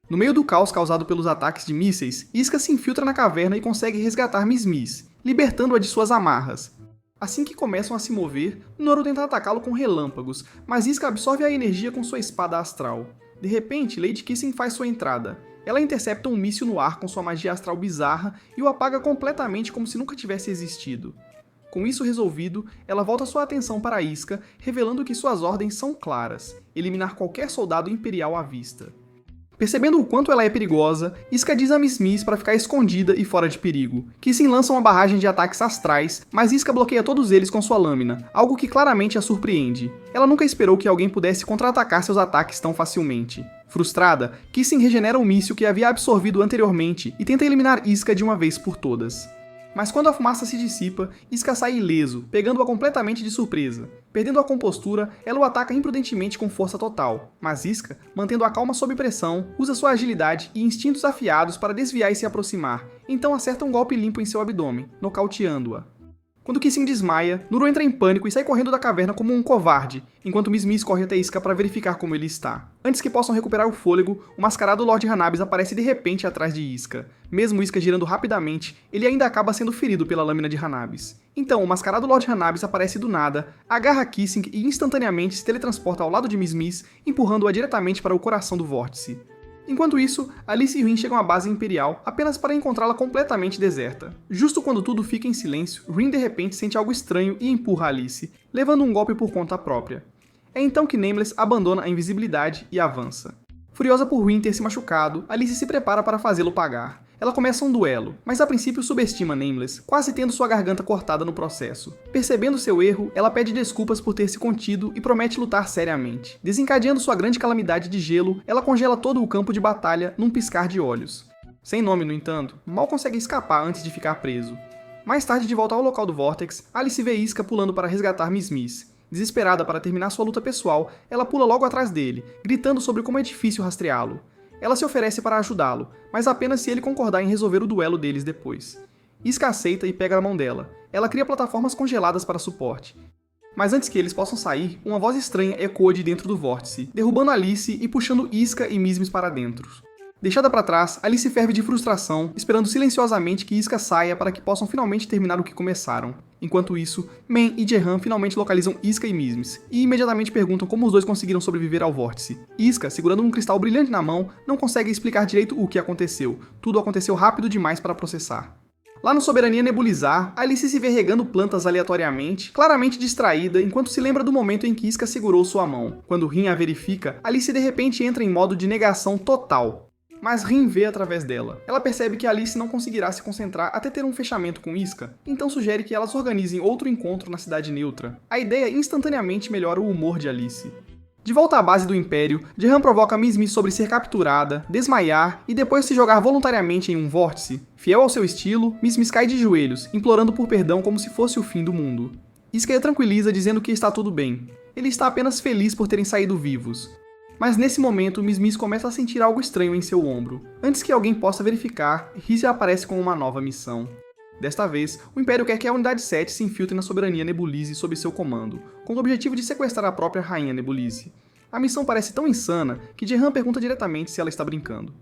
No meio do caos causado pelos ataques de mísseis, Iska se infiltra na caverna e consegue resgatar Mismis, libertando-a de suas amarras. Assim que começam a se mover, Noro tenta atacá-lo com relâmpagos, mas Iska absorve a energia com sua espada astral. De repente, Lady Kissing faz sua entrada. Ela intercepta um míssil no ar com sua magia astral bizarra e o apaga completamente como se nunca tivesse existido. Com isso resolvido, ela volta sua atenção para Iska, revelando que suas ordens são claras: eliminar qualquer soldado imperial à vista. Percebendo o quanto ela é perigosa, Iska diz a Mismis para ficar escondida e fora de perigo. Kissing lança uma barragem de ataques astrais, mas Iska bloqueia todos eles com sua lâmina, algo que claramente a surpreende. Ela nunca esperou que alguém pudesse contra-atacar seus ataques tão facilmente. Frustrada, Kissing regenera o míssil que havia absorvido anteriormente e tenta eliminar Iska de uma vez por todas. Mas quando a fumaça se dissipa, Iska sai ileso, pegando-a completamente de surpresa. Perdendo a compostura, ela o ataca imprudentemente com força total, mas Iska, mantendo a calma sob pressão, usa sua agilidade e instintos afiados para desviar e se aproximar, então acerta um golpe limpo em seu abdômen, nocauteando-a. Quando Kissing desmaia, Nuru entra em pânico e sai correndo da caverna como um covarde, enquanto Mismis corre até Iska para verificar como ele está. Antes que possam recuperar o fôlego, o mascarado Lord Hanabis aparece de repente atrás de Iska. Mesmo Iska girando rapidamente, ele ainda acaba sendo ferido pela lâmina de Hanabis. Então, o mascarado Lord Hanabis aparece do nada, agarra Kissing e instantaneamente se teletransporta ao lado de Mismis, empurrando-a diretamente para o coração do vórtice. Enquanto isso, Alice e Rin chegam à base imperial apenas para encontrá-la completamente deserta. Justo quando tudo fica em silêncio, Rin de repente sente algo estranho e empurra Alice, levando um golpe por conta própria. É então que Nameless abandona a invisibilidade e avança. Furiosa por Rin ter se machucado, Alice se prepara para fazê-lo pagar. ela começa um duelo, mas a princípio subestima Nameless, quase tendo sua garganta cortada no processo. Percebendo seu erro, ela pede desculpas por ter se contido e promete lutar seriamente. Desencadeando sua grande calamidade de gelo, ela congela todo o campo de batalha num piscar de olhos. Sem nome, no entanto, mal consegue escapar antes de ficar preso. Mais tarde, de volta ao local do Vortex, Alice vê Iska pulando para resgatar Miss Miss. Desesperada para terminar sua luta pessoal, ela pula logo atrás dele, gritando sobre como é difícil rastreá-lo. Ela se oferece para ajudá-lo, mas apenas se ele concordar em resolver o duelo deles depois. Iska aceita e pega a mão dela. Ela cria plataformas congeladas para suporte. Mas antes que eles possam sair, uma voz estranha ecoa de dentro do vórtice, derrubando Alice e puxando Iska e Miss Miss para dentro. Deixada para trás, Alice ferve de frustração, esperando silenciosamente que Iska saia para que possam finalmente terminar o que começaram. Enquanto isso, Men e Jehan finalmente localizam Iska e Miss Miss, e imediatamente perguntam como os dois conseguiram sobreviver ao vórtice. Iska, segurando um cristal brilhante na mão, não consegue explicar direito o que aconteceu. Tudo aconteceu rápido demais para processar. Lá no Soberania Nebulizar, Alice se vê regando plantas aleatoriamente, claramente distraída, enquanto se lembra do momento em que Iska segurou sua mão. Quando Rin a verifica, Alice de repente entra em modo de negação total. Mas Rin vê através dela. Ela percebe que Alice não conseguirá se concentrar até ter um fechamento com Iska, então sugere que elas organizem outro encontro na Cidade Neutra. A ideia instantaneamente melhora o humor de Alice. De volta à base do Império, Jehan provoca Miss Miss sobre ser capturada, desmaiar e depois se jogar voluntariamente em um vórtice. Fiel ao seu estilo, Miss Miss cai de joelhos, implorando por perdão como se fosse o fim do mundo. Iska a tranquiliza dizendo que está tudo bem. Ele está apenas feliz por terem saído vivos. Mas nesse momento, Miss Miss começa a sentir algo estranho em seu ombro. Antes que alguém possa verificar, Rizia aparece com uma nova missão. Desta vez, o Império quer que a Unidade 7 se infiltre na Soberania Nebulize sob seu comando, com o objetivo de sequestrar a própria Rainha Nebulize. A missão parece tão insana que Jehan pergunta diretamente se ela está brincando.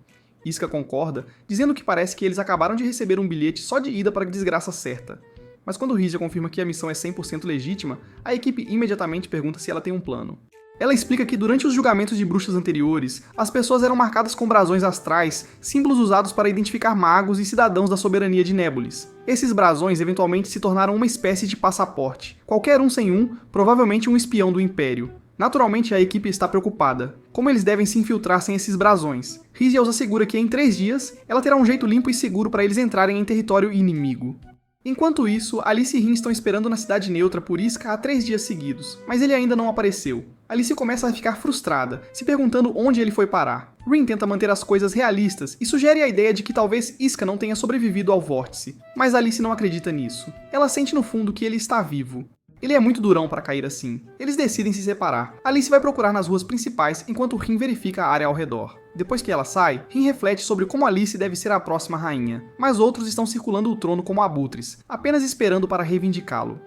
Iska concorda, dizendo que parece que eles acabaram de receber um bilhete só de ida para a desgraça certa. Mas quando Rizia confirma que a missão é 100% legítima, a equipe imediatamente pergunta se ela tem um plano. Ela explica que durante os julgamentos de bruxas anteriores, as pessoas eram marcadas com brasões astrais, símbolos usados para identificar magos e cidadãos da soberania de Nebulis. Esses brasões eventualmente se tornaram uma espécie de passaporte. Qualquer um sem um, provavelmente um espião do Império. Naturalmente, a equipe está preocupada. Como eles devem se infiltrar sem esses brasões? Rizia os assegura que em 3 dias, ela terá um jeito limpo e seguro para eles entrarem em território inimigo. Enquanto isso, Alice e Rin estão esperando na Cidade Neutra por Iska há 3 dias seguidos, mas ele ainda não apareceu. Alice começa a ficar frustrada, se perguntando onde ele foi parar. Rin tenta manter as coisas realistas e sugere a ideia de que talvez Iska não tenha sobrevivido ao vórtice, mas Alice não acredita nisso. Ela sente no fundo que ele está vivo. Ele é muito durão para cair assim. Eles decidem se separar. Alice vai procurar nas ruas principais enquanto Rin verifica a área ao redor. Depois que ela sai, Rin reflete sobre como Alice deve ser a próxima rainha, mas outros estão circulando o trono como abutres, apenas esperando para reivindicá-lo.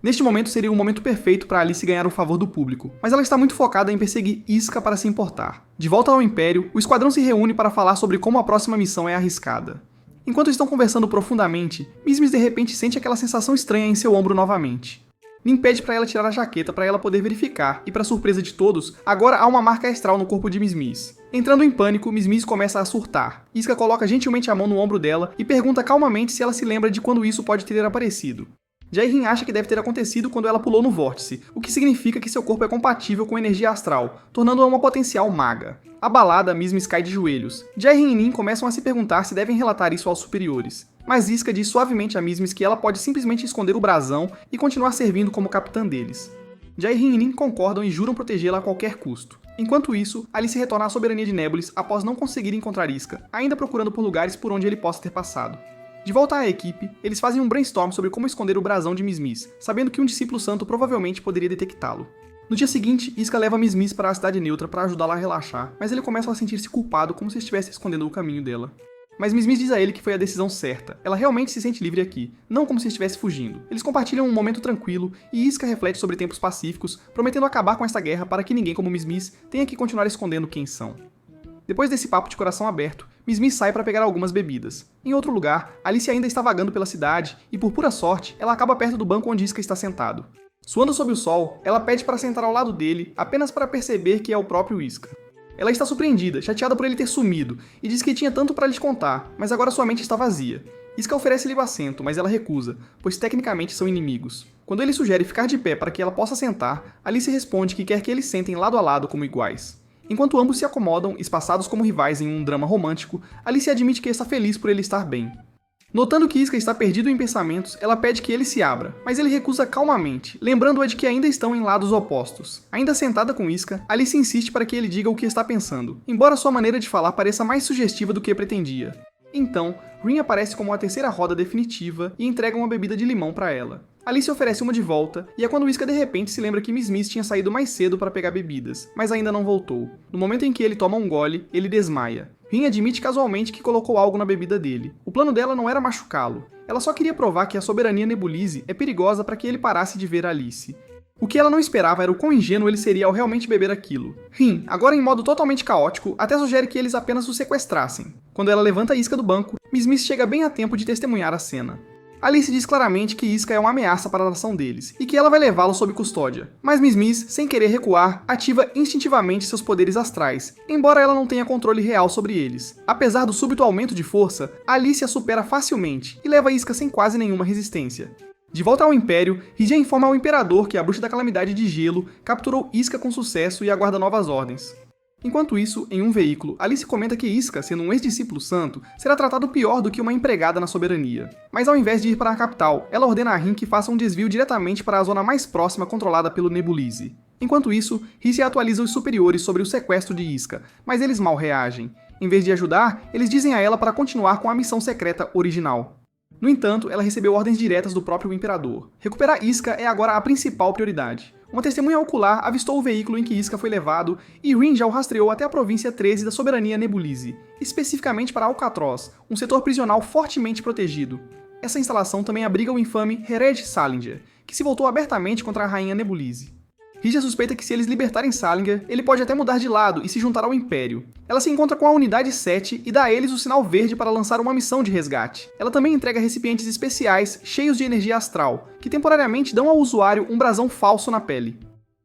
Neste momento seria um momento perfeito para Alice ganhar o favor do público, mas ela está muito focada em perseguir Iska para se importar. De volta ao Império, o esquadrão se reúne para falar sobre como a próxima missão é arriscada. Enquanto estão conversando profundamente, Miss Miss de repente sente aquela sensação estranha em seu ombro novamente. Nin pede para ela tirar a jaqueta para ela poder verificar, e para surpresa de todos, agora há uma marca astral no corpo de Miss Miss. Entrando em pânico, Miss Miss começa a surtar. Iska coloca gentilmente a mão no ombro dela e pergunta calmamente se ela se lembra de quando isso pode ter aparecido. Jaerin acha que deve ter acontecido quando ela pulou no vórtice, o que significa que seu corpo é compatível com energia astral, tornando-a uma potencial maga. Abalada, Miss Miss cai de joelhos. Jaerin e Nin começam a se perguntar se devem relatar isso aos superiores. Mas Iska diz suavemente a Miss Miss que ela pode simplesmente esconder o brasão e continuar servindo como capitã deles. Jaerin e Nin concordam e juram protegê-la a qualquer custo. Enquanto isso, Alice retorna à soberania de Nebulis após não conseguir encontrar Iska, ainda procurando por lugares por onde ele possa ter passado. De volta à equipe, eles fazem um brainstorm sobre como esconder o brasão de Miss Miss, sabendo que um discípulo santo provavelmente poderia detectá-lo. No dia seguinte, Iska leva Miss Miss para a Cidade Neutra para ajudá-la a relaxar, mas ele começa a sentir-se culpado como se estivesse escondendo o caminho dela. Mas Miss Miss diz a ele que foi a decisão certa. Ela realmente se sente livre aqui, não como se estivesse fugindo. Eles compartilham um momento tranquilo e Iska reflete sobre tempos pacíficos, prometendo acabar com esta guerra para que ninguém como Miss Miss tenha que continuar escondendo quem são. Depois desse papo de coração aberto, Miss Miss sai para pegar algumas bebidas. Em outro lugar, Alice ainda está vagando pela cidade e, por pura sorte, ela acaba perto do banco onde Iska está sentado. Suando sob o sol, ela pede para sentar ao lado dele, apenas para perceber que é o próprio Iska. Ela está surpreendida, chateada por ele ter sumido, e diz que tinha tanto para lhes contar, mas agora sua mente está vazia. Iska oferece-lhe o assento, mas ela recusa, pois tecnicamente são inimigos. Quando ele sugere ficar de pé para que ela possa sentar, Alice responde que quer que eles sentem lado a lado como iguais. Enquanto ambos se acomodam, espaçados como rivais em um drama romântico, Alice admite que está feliz por ele estar bem. Notando que Iska está perdido em pensamentos, ela pede que ele se abra, mas ele recusa calmamente, lembrando-a de que ainda estão em lados opostos. Ainda sentada com Iska, Alice insiste para que ele diga o que está pensando, embora sua maneira de falar pareça mais sugestiva do que pretendia. Então, Rin aparece como a terceira roda definitiva e entrega uma bebida de limão para ela. Alice oferece uma de volta, e é quando Iska de repente se lembra que Miss Miss tinha saído mais cedo para pegar bebidas, mas ainda não voltou. No momento em que ele toma um gole, ele desmaia. Rin admite casualmente que colocou algo na bebida dele. O plano dela não era machucá-lo. Ela só queria provar que a soberania Nebulize é perigosa para que ele parasse de ver Alice. O que ela não esperava era o quão ingênuo ele seria ao realmente beber aquilo. Rin, agora em modo totalmente caótico, até sugere que eles apenas o sequestrassem. Quando ela levanta Iska do banco, Miss Miss chega bem a tempo de testemunhar a cena. Alice diz claramente que Iska é uma ameaça para a nação deles, e que ela vai levá-lo sob custódia. Mas Miss Miss, sem querer recuar, ativa instintivamente seus poderes astrais, embora ela não tenha controle real sobre eles. Apesar do súbito aumento de força, Alice a supera facilmente, e leva Iska sem quase nenhuma resistência. De volta ao Império, Hygia informa ao Imperador que a Bruxa da Calamidade de Gelo capturou Iska com sucesso e aguarda novas ordens. Enquanto isso, em um veículo, Alice comenta que Iska, sendo um ex-discípulo santo, será tratado pior do que uma empregada na soberania. Mas ao invés de ir para a capital, ela ordena a Rin que faça um desvio diretamente para a zona mais próxima controlada pelo Nebulize. Enquanto isso, Hysia atualiza os superiores sobre o sequestro de Iska, mas eles mal reagem. Em vez de ajudar, eles dizem a ela para continuar com a missão secreta original. No entanto, ela recebeu ordens diretas do próprio Imperador. Recuperar Iska é agora a principal prioridade. Uma testemunha ocular avistou o veículo em que Iska foi levado e Rin já o rastreou até a província 13 da soberania Nebulize, especificamente para Alcatraz, um setor prisional fortemente protegido. Essa instalação também abriga o infame Hered Salinger, que se voltou abertamente contra a rainha Nebulize. Hygia suspeita que se eles libertarem Salinger, ele pode até mudar de lado e se juntar ao Império. Ela se encontra com a Unidade 7 e dá a eles o sinal verde para lançar uma missão de resgate. Ela também entrega recipientes especiais cheios de energia astral, que temporariamente dão ao usuário um brasão falso na pele.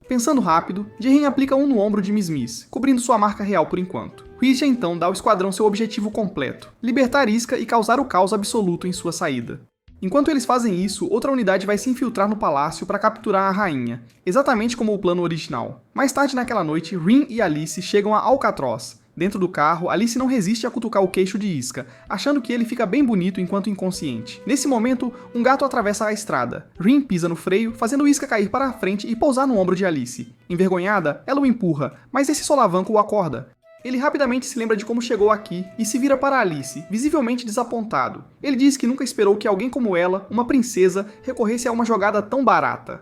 Pensando rápido, Jerrin aplica um no ombro de Miss Miss, cobrindo sua marca real por enquanto. Hygia então dá ao esquadrão seu objetivo completo, libertar Iska e causar o caos absoluto em sua saída. Enquanto eles fazem isso, outra unidade vai se infiltrar no palácio para capturar a rainha, exatamente como o plano original. Mais tarde naquela noite, Rin e Alice chegam a Alcatraz. Dentro do carro, Alice não resiste a cutucar o queixo de Iska, achando que ele fica bem bonito enquanto inconsciente. Nesse momento, um gato atravessa a estrada. Rin pisa no freio, fazendo Iska cair para a frente e pousar no ombro de Alice. Envergonhada, ela o empurra, mas esse solavanco o acorda. Ele rapidamente se lembra de como chegou aqui e se vira para Alice, visivelmente desapontado. Ele diz que nunca esperou que alguém como ela, uma princesa, recorresse a uma jogada tão barata.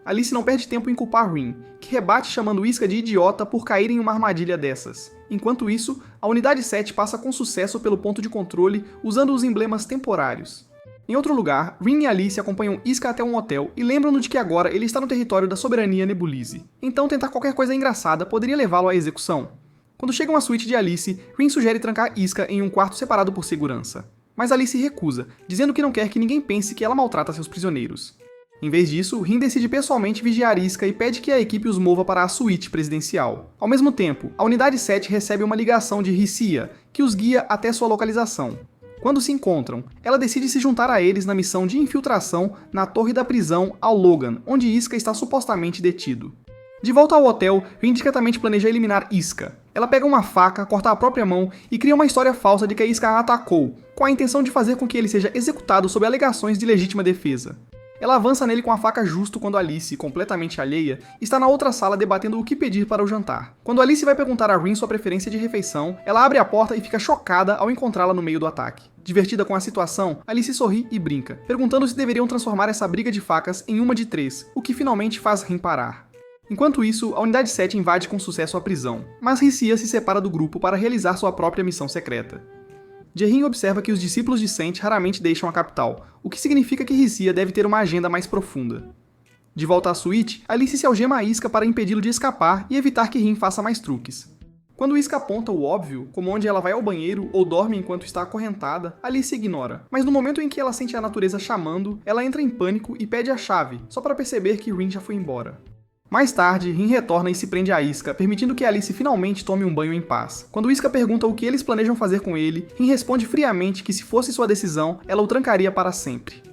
Alice não perde tempo em culpar Rin, que rebate chamando Iska de idiota por cair em uma armadilha dessas. Enquanto isso, a Unidade 7 passa com sucesso pelo ponto de controle usando os emblemas temporários. Em outro lugar, Rin e Alice acompanham Iska até um hotel e lembram-no de que agora ele está no território da soberania Nebulize. Então tentar qualquer coisa engraçada poderia levá-lo à execução. Quando chegam à suíte de Alice, Rin sugere trancar Iska em um quarto separado por segurança. Mas Alice recusa, dizendo que não quer que ninguém pense que ela maltrata seus prisioneiros. Em vez disso, Rin decide pessoalmente vigiar Iska e pede que a equipe os mova para a suíte presidencial. Ao mesmo tempo, a Unidade 7 recebe uma ligação de Hysia, que os guia até sua localização. Quando se encontram, ela decide se juntar a eles na missão de infiltração na torre da prisão ao Logan, onde Iska está supostamente detido. De volta ao hotel, Rin discretamente planeja eliminar Iska. Ela pega uma faca, corta a própria mão e cria uma história falsa de que a Iska a atacou, com a intenção de fazer com que ele seja executado sob alegações de legítima defesa. Ela avança nele com a faca justo quando Alice, completamente alheia, está na outra sala debatendo o que pedir para o jantar. Quando Alice vai perguntar a Rin sua preferência de refeição, ela abre a porta e fica chocada ao encontrá-la no meio do ataque. Divertida com a situação, Alice sorri e brinca, perguntando se deveriam transformar essa briga de facas em uma de 3, o que finalmente faz Rin parar. Enquanto isso, a Unidade 7 invade com sucesso a prisão, mas Hysia se separa do grupo para realizar sua própria missão secreta. Jerrin observa que os discípulos de Sent raramente deixam a capital, o que significa que Hysia deve ter uma agenda mais profunda. De volta à suíte, Alice se algema a Iska para impedi-lo de escapar e evitar que Rin faça mais truques. Quando Iska aponta o óbvio, como onde ela vai ao banheiro ou dorme enquanto está acorrentada, Alice ignora. Mas no momento em que ela sente a natureza chamando, ela entra em pânico e pede a chave, só para perceber que Rin já foi embora. Mais tarde, Rin retorna e se prende a Iska, permitindo que Alice finalmente tome um banho em paz. Quando Iska pergunta o que eles planejam fazer com ele, Rin responde friamente que se fosse sua decisão, ela o trancaria para sempre.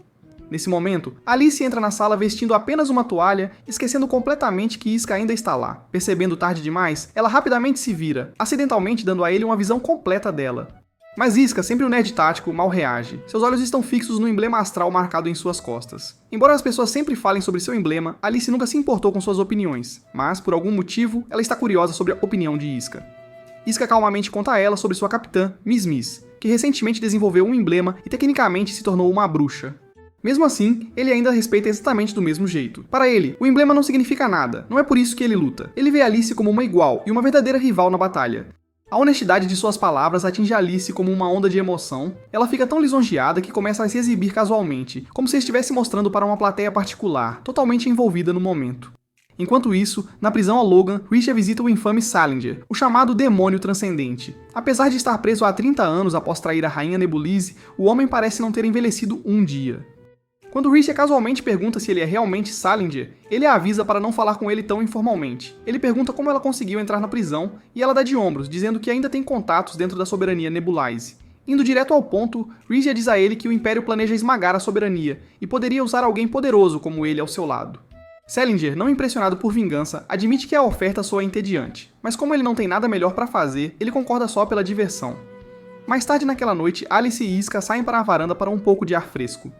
Nesse momento, Alice entra na sala vestindo apenas uma toalha, esquecendo completamente que Iska ainda está lá. Percebendo tarde demais, ela rapidamente se vira, acidentalmente dando a ele uma visão completa dela. Mas Iska, sempre o nerd tático, mal reage. Seus olhos estão fixos no emblema astral marcado em suas costas. Embora as pessoas sempre falem sobre seu emblema, Alice nunca se importou com suas opiniões, mas, por algum motivo, ela está curiosa sobre a opinião de Iska. Iska calmamente conta a ela sobre sua capitã, Miss Miss, que recentemente desenvolveu um emblema e tecnicamente se tornou uma bruxa. Mesmo assim, ele ainda a respeita exatamente do mesmo jeito. Para ele, o emblema não significa nada, não é por isso que ele luta. Ele vê Alice como uma igual e uma verdadeira rival na batalha. A honestidade de suas palavras atinge Alice como uma onda de emoção. Ela fica tão lisonjeada que começa a se exibir casualmente, como se estivesse mostrando para uma plateia particular, totalmente envolvida no momento. Enquanto isso, na prisão a Logan, Risha visita o infame Salinger, o chamado Demônio Transcendente. Apesar de estar preso há 30 anos após trair a Rainha Nebulise, o homem parece não ter envelhecido um dia. Quando Risha casualmente pergunta se ele é realmente Salinger, ele a avisa para não falar com ele tão informalmente. Ele pergunta como ela conseguiu entrar na prisão e ela dá de ombros, dizendo que ainda tem contatos dentro da soberania Nebulise. Indo direto ao ponto, Risha diz a ele que o Império planeja esmagar a soberania e poderia usar alguém poderoso como ele ao seu lado. Salinger, não impressionado por vingança, admite que a oferta soa entediante, mas como ele não tem nada melhor para fazer, ele concorda só pela diversão. Mais tarde naquela noite, Alice e Iska saem para a varanda para um pouco de ar fresco.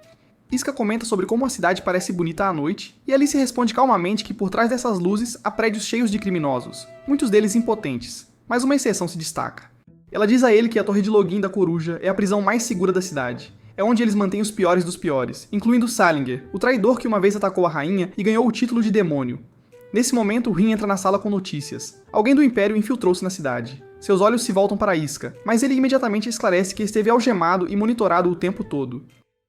Iska comenta sobre como a cidade parece bonita à noite, e Alice responde calmamente que por trás dessas luzes há prédios cheios de criminosos, muitos deles impotentes, mas uma exceção se destaca. Ela diz a ele que a Torre de Login da Coruja é a prisão mais segura da cidade. É onde eles mantêm os piores dos piores, incluindo Salinger, o traidor que uma vez atacou a rainha e ganhou o título de demônio. Nesse momento, Rin entra na sala com notícias. Alguém do Império infiltrou-se na cidade. Seus olhos se voltam para Iska, mas ele imediatamente esclarece que esteve algemado e monitorado o tempo todo.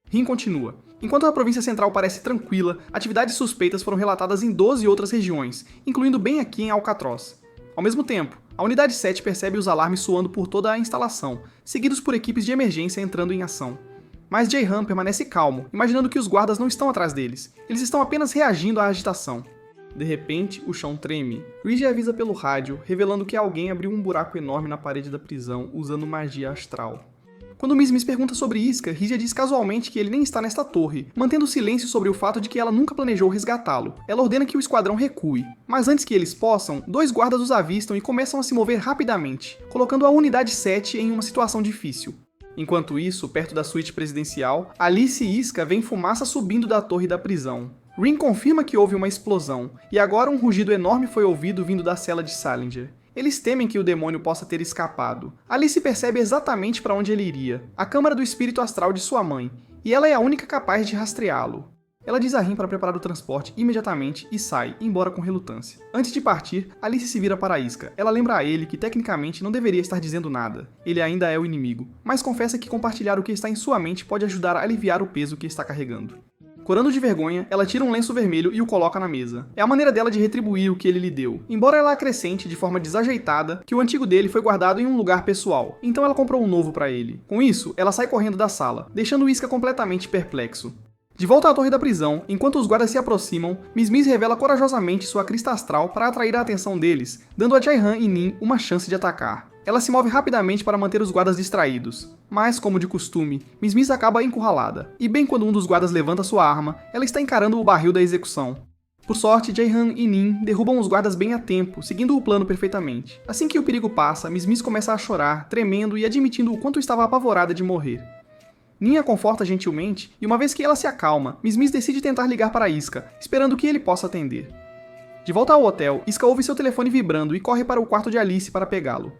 Rin continua. Enquanto a província central parece tranquila, atividades suspeitas foram relatadas em 12 outras regiões, incluindo bem aqui em Alcatraz. Ao mesmo tempo, a Unidade 7 percebe os alarmes soando por toda a instalação, seguidos por equipes de emergência entrando em ação. Mas Jae-Han permanece calmo, imaginando que os guardas não estão atrás deles, eles estão apenas reagindo à agitação. De repente, o chão treme. Risha avisa pelo rádio, revelando que alguém abriu um buraco enorme na parede da prisão usando magia astral. Quando Miss Miss pergunta sobre Iska, Risha diz casualmente que ele nem está nesta torre, mantendo silêncio sobre o fato de que ela nunca planejou resgatá-lo. Ela ordena que o esquadrão recue, mas antes que eles possam, 2 guardas os avistam e começam a se mover rapidamente, colocando a Unidade 7 em uma situação difícil. Enquanto isso, perto da suíte presidencial, Alice e Iska veem fumaça subindo da torre da prisão. Rin confirma que houve uma explosão, e agora um rugido enorme foi ouvido vindo da cela de Salinger. Eles temem que o demônio possa ter escapado. Alice percebe exatamente para onde ele iria, a câmara do espírito astral de sua mãe, e ela é a única capaz de rastreá-lo. Ela diz a Rin para preparar o transporte imediatamente e sai, embora com relutância. Antes de partir, Alice se vira para Iska. Ela lembra a ele que tecnicamente não deveria estar dizendo nada. Ele ainda é o inimigo, mas confessa que compartilhar o que está em sua mente pode ajudar a aliviar o peso que está carregando. Corando de vergonha, ela tira um lenço vermelho e o coloca na mesa. É a maneira dela de retribuir o que ele lhe deu. Embora ela acrescente, de forma desajeitada, que o antigo dele foi guardado em um lugar pessoal, então ela comprou um novo para ele. Com isso, ela sai correndo da sala, deixando Iska completamente perplexo. De volta à torre da prisão, enquanto os guardas se aproximam, Miss Miss revela corajosamente sua crista astral para atrair a atenção deles, dando a Jae-Han e Nin uma chance de atacar. Ela se move rapidamente para manter os guardas distraídos, mas, como de costume, Miss Miss acaba encurralada, e bem quando um dos guardas levanta sua arma, ela está encarando o barril da execução. Por sorte, Jae-Han e Nin derrubam os guardas bem a tempo, seguindo o plano perfeitamente. Assim que o perigo passa, Miss Miss começa a chorar, tremendo e admitindo o quanto estava apavorada de morrer. Nin a conforta gentilmente, e uma vez que ela se acalma, Miss Miss decide tentar ligar para Iska, esperando que ele possa atender. De volta ao hotel, Iska ouve seu telefone vibrando e corre para o quarto de Alice para pegá-lo.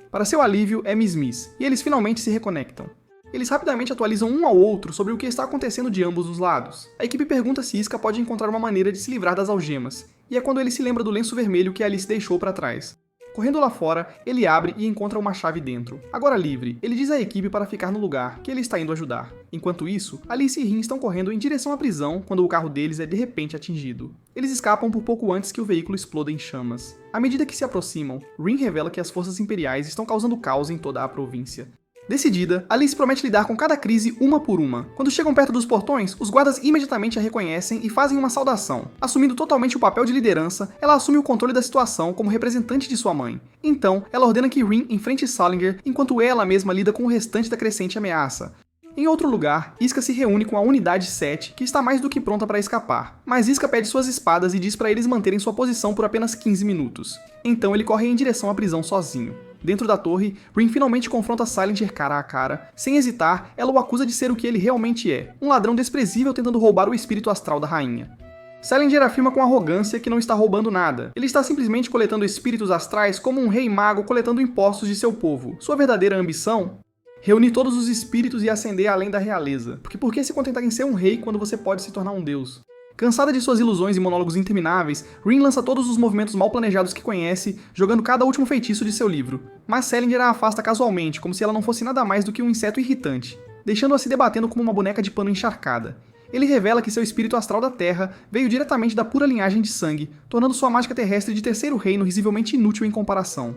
Para seu alívio, é Miss Miss, e eles finalmente se reconectam. Eles rapidamente atualizam um ao outro sobre o que está acontecendo de ambos os lados. A equipe pergunta se Iska pode encontrar uma maneira de se livrar das algemas, e é quando ele se lembra do lenço vermelho que Alice deixou para trás. Correndo lá fora, ele abre e encontra uma chave dentro. Agora livre, ele diz à equipe para ficar no lugar, que ele está indo ajudar. Enquanto isso, Alice e Rin estão correndo em direção à prisão quando o carro deles é de repente atingido. Eles escapam por pouco antes que o veículo exploda em chamas. À medida que se aproximam, Rin revela que as forças imperiais estão causando caos em toda a província. Decidida, Alice promete lidar com cada crise uma por uma. Quando chegam perto dos portões, os guardas imediatamente a reconhecem e fazem uma saudação. Assumindo totalmente o papel de liderança, ela assume o controle da situação como representante de sua mãe. Então, ela ordena que Rin enfrente Salinger enquanto ela mesma lida com o restante da crescente ameaça. Em outro lugar, Isca se reúne com a Unidade 7, que está mais do que pronta para escapar, mas Isca pede suas espadas e diz para eles manterem sua posição por apenas 15 minutos. Então ele corre em direção à prisão sozinho. Dentro da torre, Rin finalmente confronta Salinger cara a cara. Sem hesitar, ela o acusa de ser o que ele realmente é, um ladrão desprezível tentando roubar o espírito astral da rainha. Salinger afirma com arrogância que não está roubando nada. Ele está simplesmente coletando espíritos astrais como um rei mago coletando impostos de seu povo. Sua verdadeira ambição? Reunir todos os espíritos e ascender além da realeza. Porque por que se contentar em ser um rei quando você pode se tornar um deus? Cansada de suas ilusões e monólogos intermináveis, Rin lança todos os movimentos mal planejados que conhece, jogando cada último feitiço de seu livro. Mas Salinger a afasta casualmente, como se ela não fosse nada mais do que um inseto irritante, deixando-a se debatendo como uma boneca de pano encharcada. Ele revela que seu espírito astral da Terra veio diretamente da pura linhagem de sangue, tornando sua mágica terrestre de terceiro reino risivelmente inútil em comparação.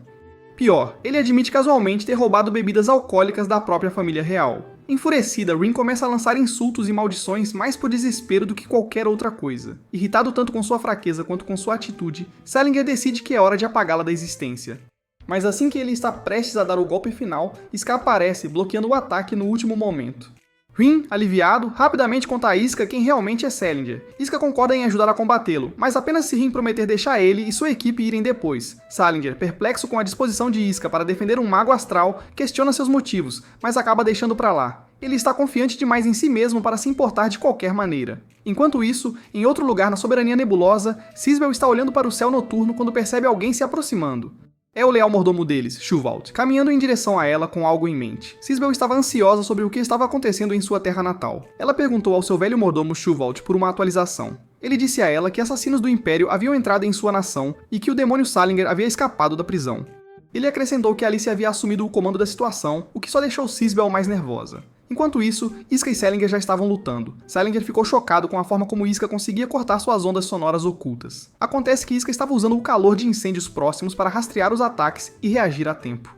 Pior, ele admite casualmente ter roubado bebidas alcoólicas da própria família real. Enfurecida, Rin começa a lançar insultos e maldições mais por desespero do que qualquer outra coisa. Irritado tanto com sua fraqueza quanto com sua atitude, Salinger decide que é hora de apagá-la da existência. Mas assim que ele está prestes a dar o golpe final, Isca aparece, bloqueando o ataque no último momento. Rin, aliviado, rapidamente conta a Isca quem realmente é Salinger. Isca concorda em ajudar a combatê-lo, mas apenas se Rin prometer deixar ele e sua equipe irem depois. Salinger, perplexo com a disposição de Isca para defender um mago astral, questiona seus motivos, mas acaba deixando pra lá. Ele está confiante demais em si mesmo para se importar de qualquer maneira. Enquanto isso, em outro lugar na soberania nebulosa, Sisbel está olhando para o céu noturno quando percebe alguém se aproximando. É o leal mordomo deles, Shuvald, caminhando em direção a ela com algo em mente. Sisbel estava ansiosa sobre o que estava acontecendo em sua terra natal. Ela perguntou ao seu velho mordomo Shuvald por uma atualização. Ele disse a ela que assassinos do Império haviam entrado em sua nação e que o demônio Salinger havia escapado da prisão. Ele acrescentou que Alice havia assumido o comando da situação, o que só deixou Sisbel mais nervosa. Enquanto isso, Isca e Salinger já estavam lutando. Salinger ficou chocado com a forma como Isca conseguia cortar suas ondas sonoras ocultas. Acontece que Isca estava usando o calor de incêndios próximos para rastrear os ataques e reagir a tempo.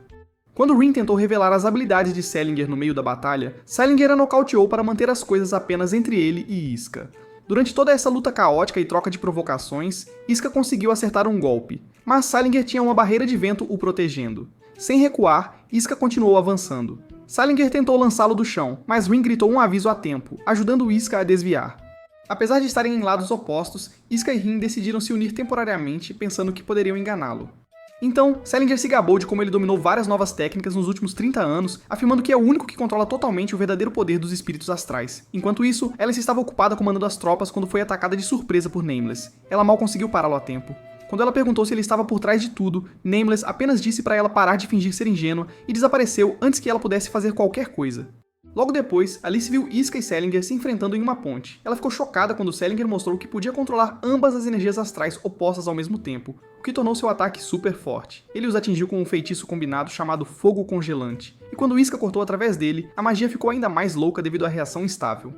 Quando Rin tentou revelar as habilidades de Salinger no meio da batalha, Salinger a nocauteou para manter as coisas apenas entre ele e Isca. Durante toda essa luta caótica e troca de provocações, Isca conseguiu acertar um golpe, mas Salinger tinha uma barreira de vento o protegendo. Sem recuar, Isca continuou avançando. Salinger tentou lançá-lo do chão, mas Rin gritou um aviso a tempo, ajudando Isca a desviar. Apesar de estarem em lados opostos, Isca e Rin decidiram se unir temporariamente, pensando que poderiam enganá-lo. Então, Salinger se gabou de como ele dominou várias novas técnicas nos últimos 30 anos, afirmando que é o único que controla totalmente o verdadeiro poder dos espíritos astrais. Enquanto isso, Alice estava ocupada comandando as tropas quando foi atacada de surpresa por Nameless. Ela mal conseguiu pará-lo a tempo. Quando ela perguntou se ele estava por trás de tudo, Nameless apenas disse para ela parar de fingir ser ingênua e desapareceu antes que ela pudesse fazer qualquer coisa. Logo depois, Alice viu Isca e Salinger se enfrentando em uma ponte. Ela ficou chocada quando Salinger mostrou que podia controlar ambas as energias astrais opostas ao mesmo tempo, o que tornou seu ataque super forte. Ele os atingiu com um feitiço combinado chamado Fogo Congelante, e quando Isca cortou através dele, a magia ficou ainda mais louca devido à reação instável.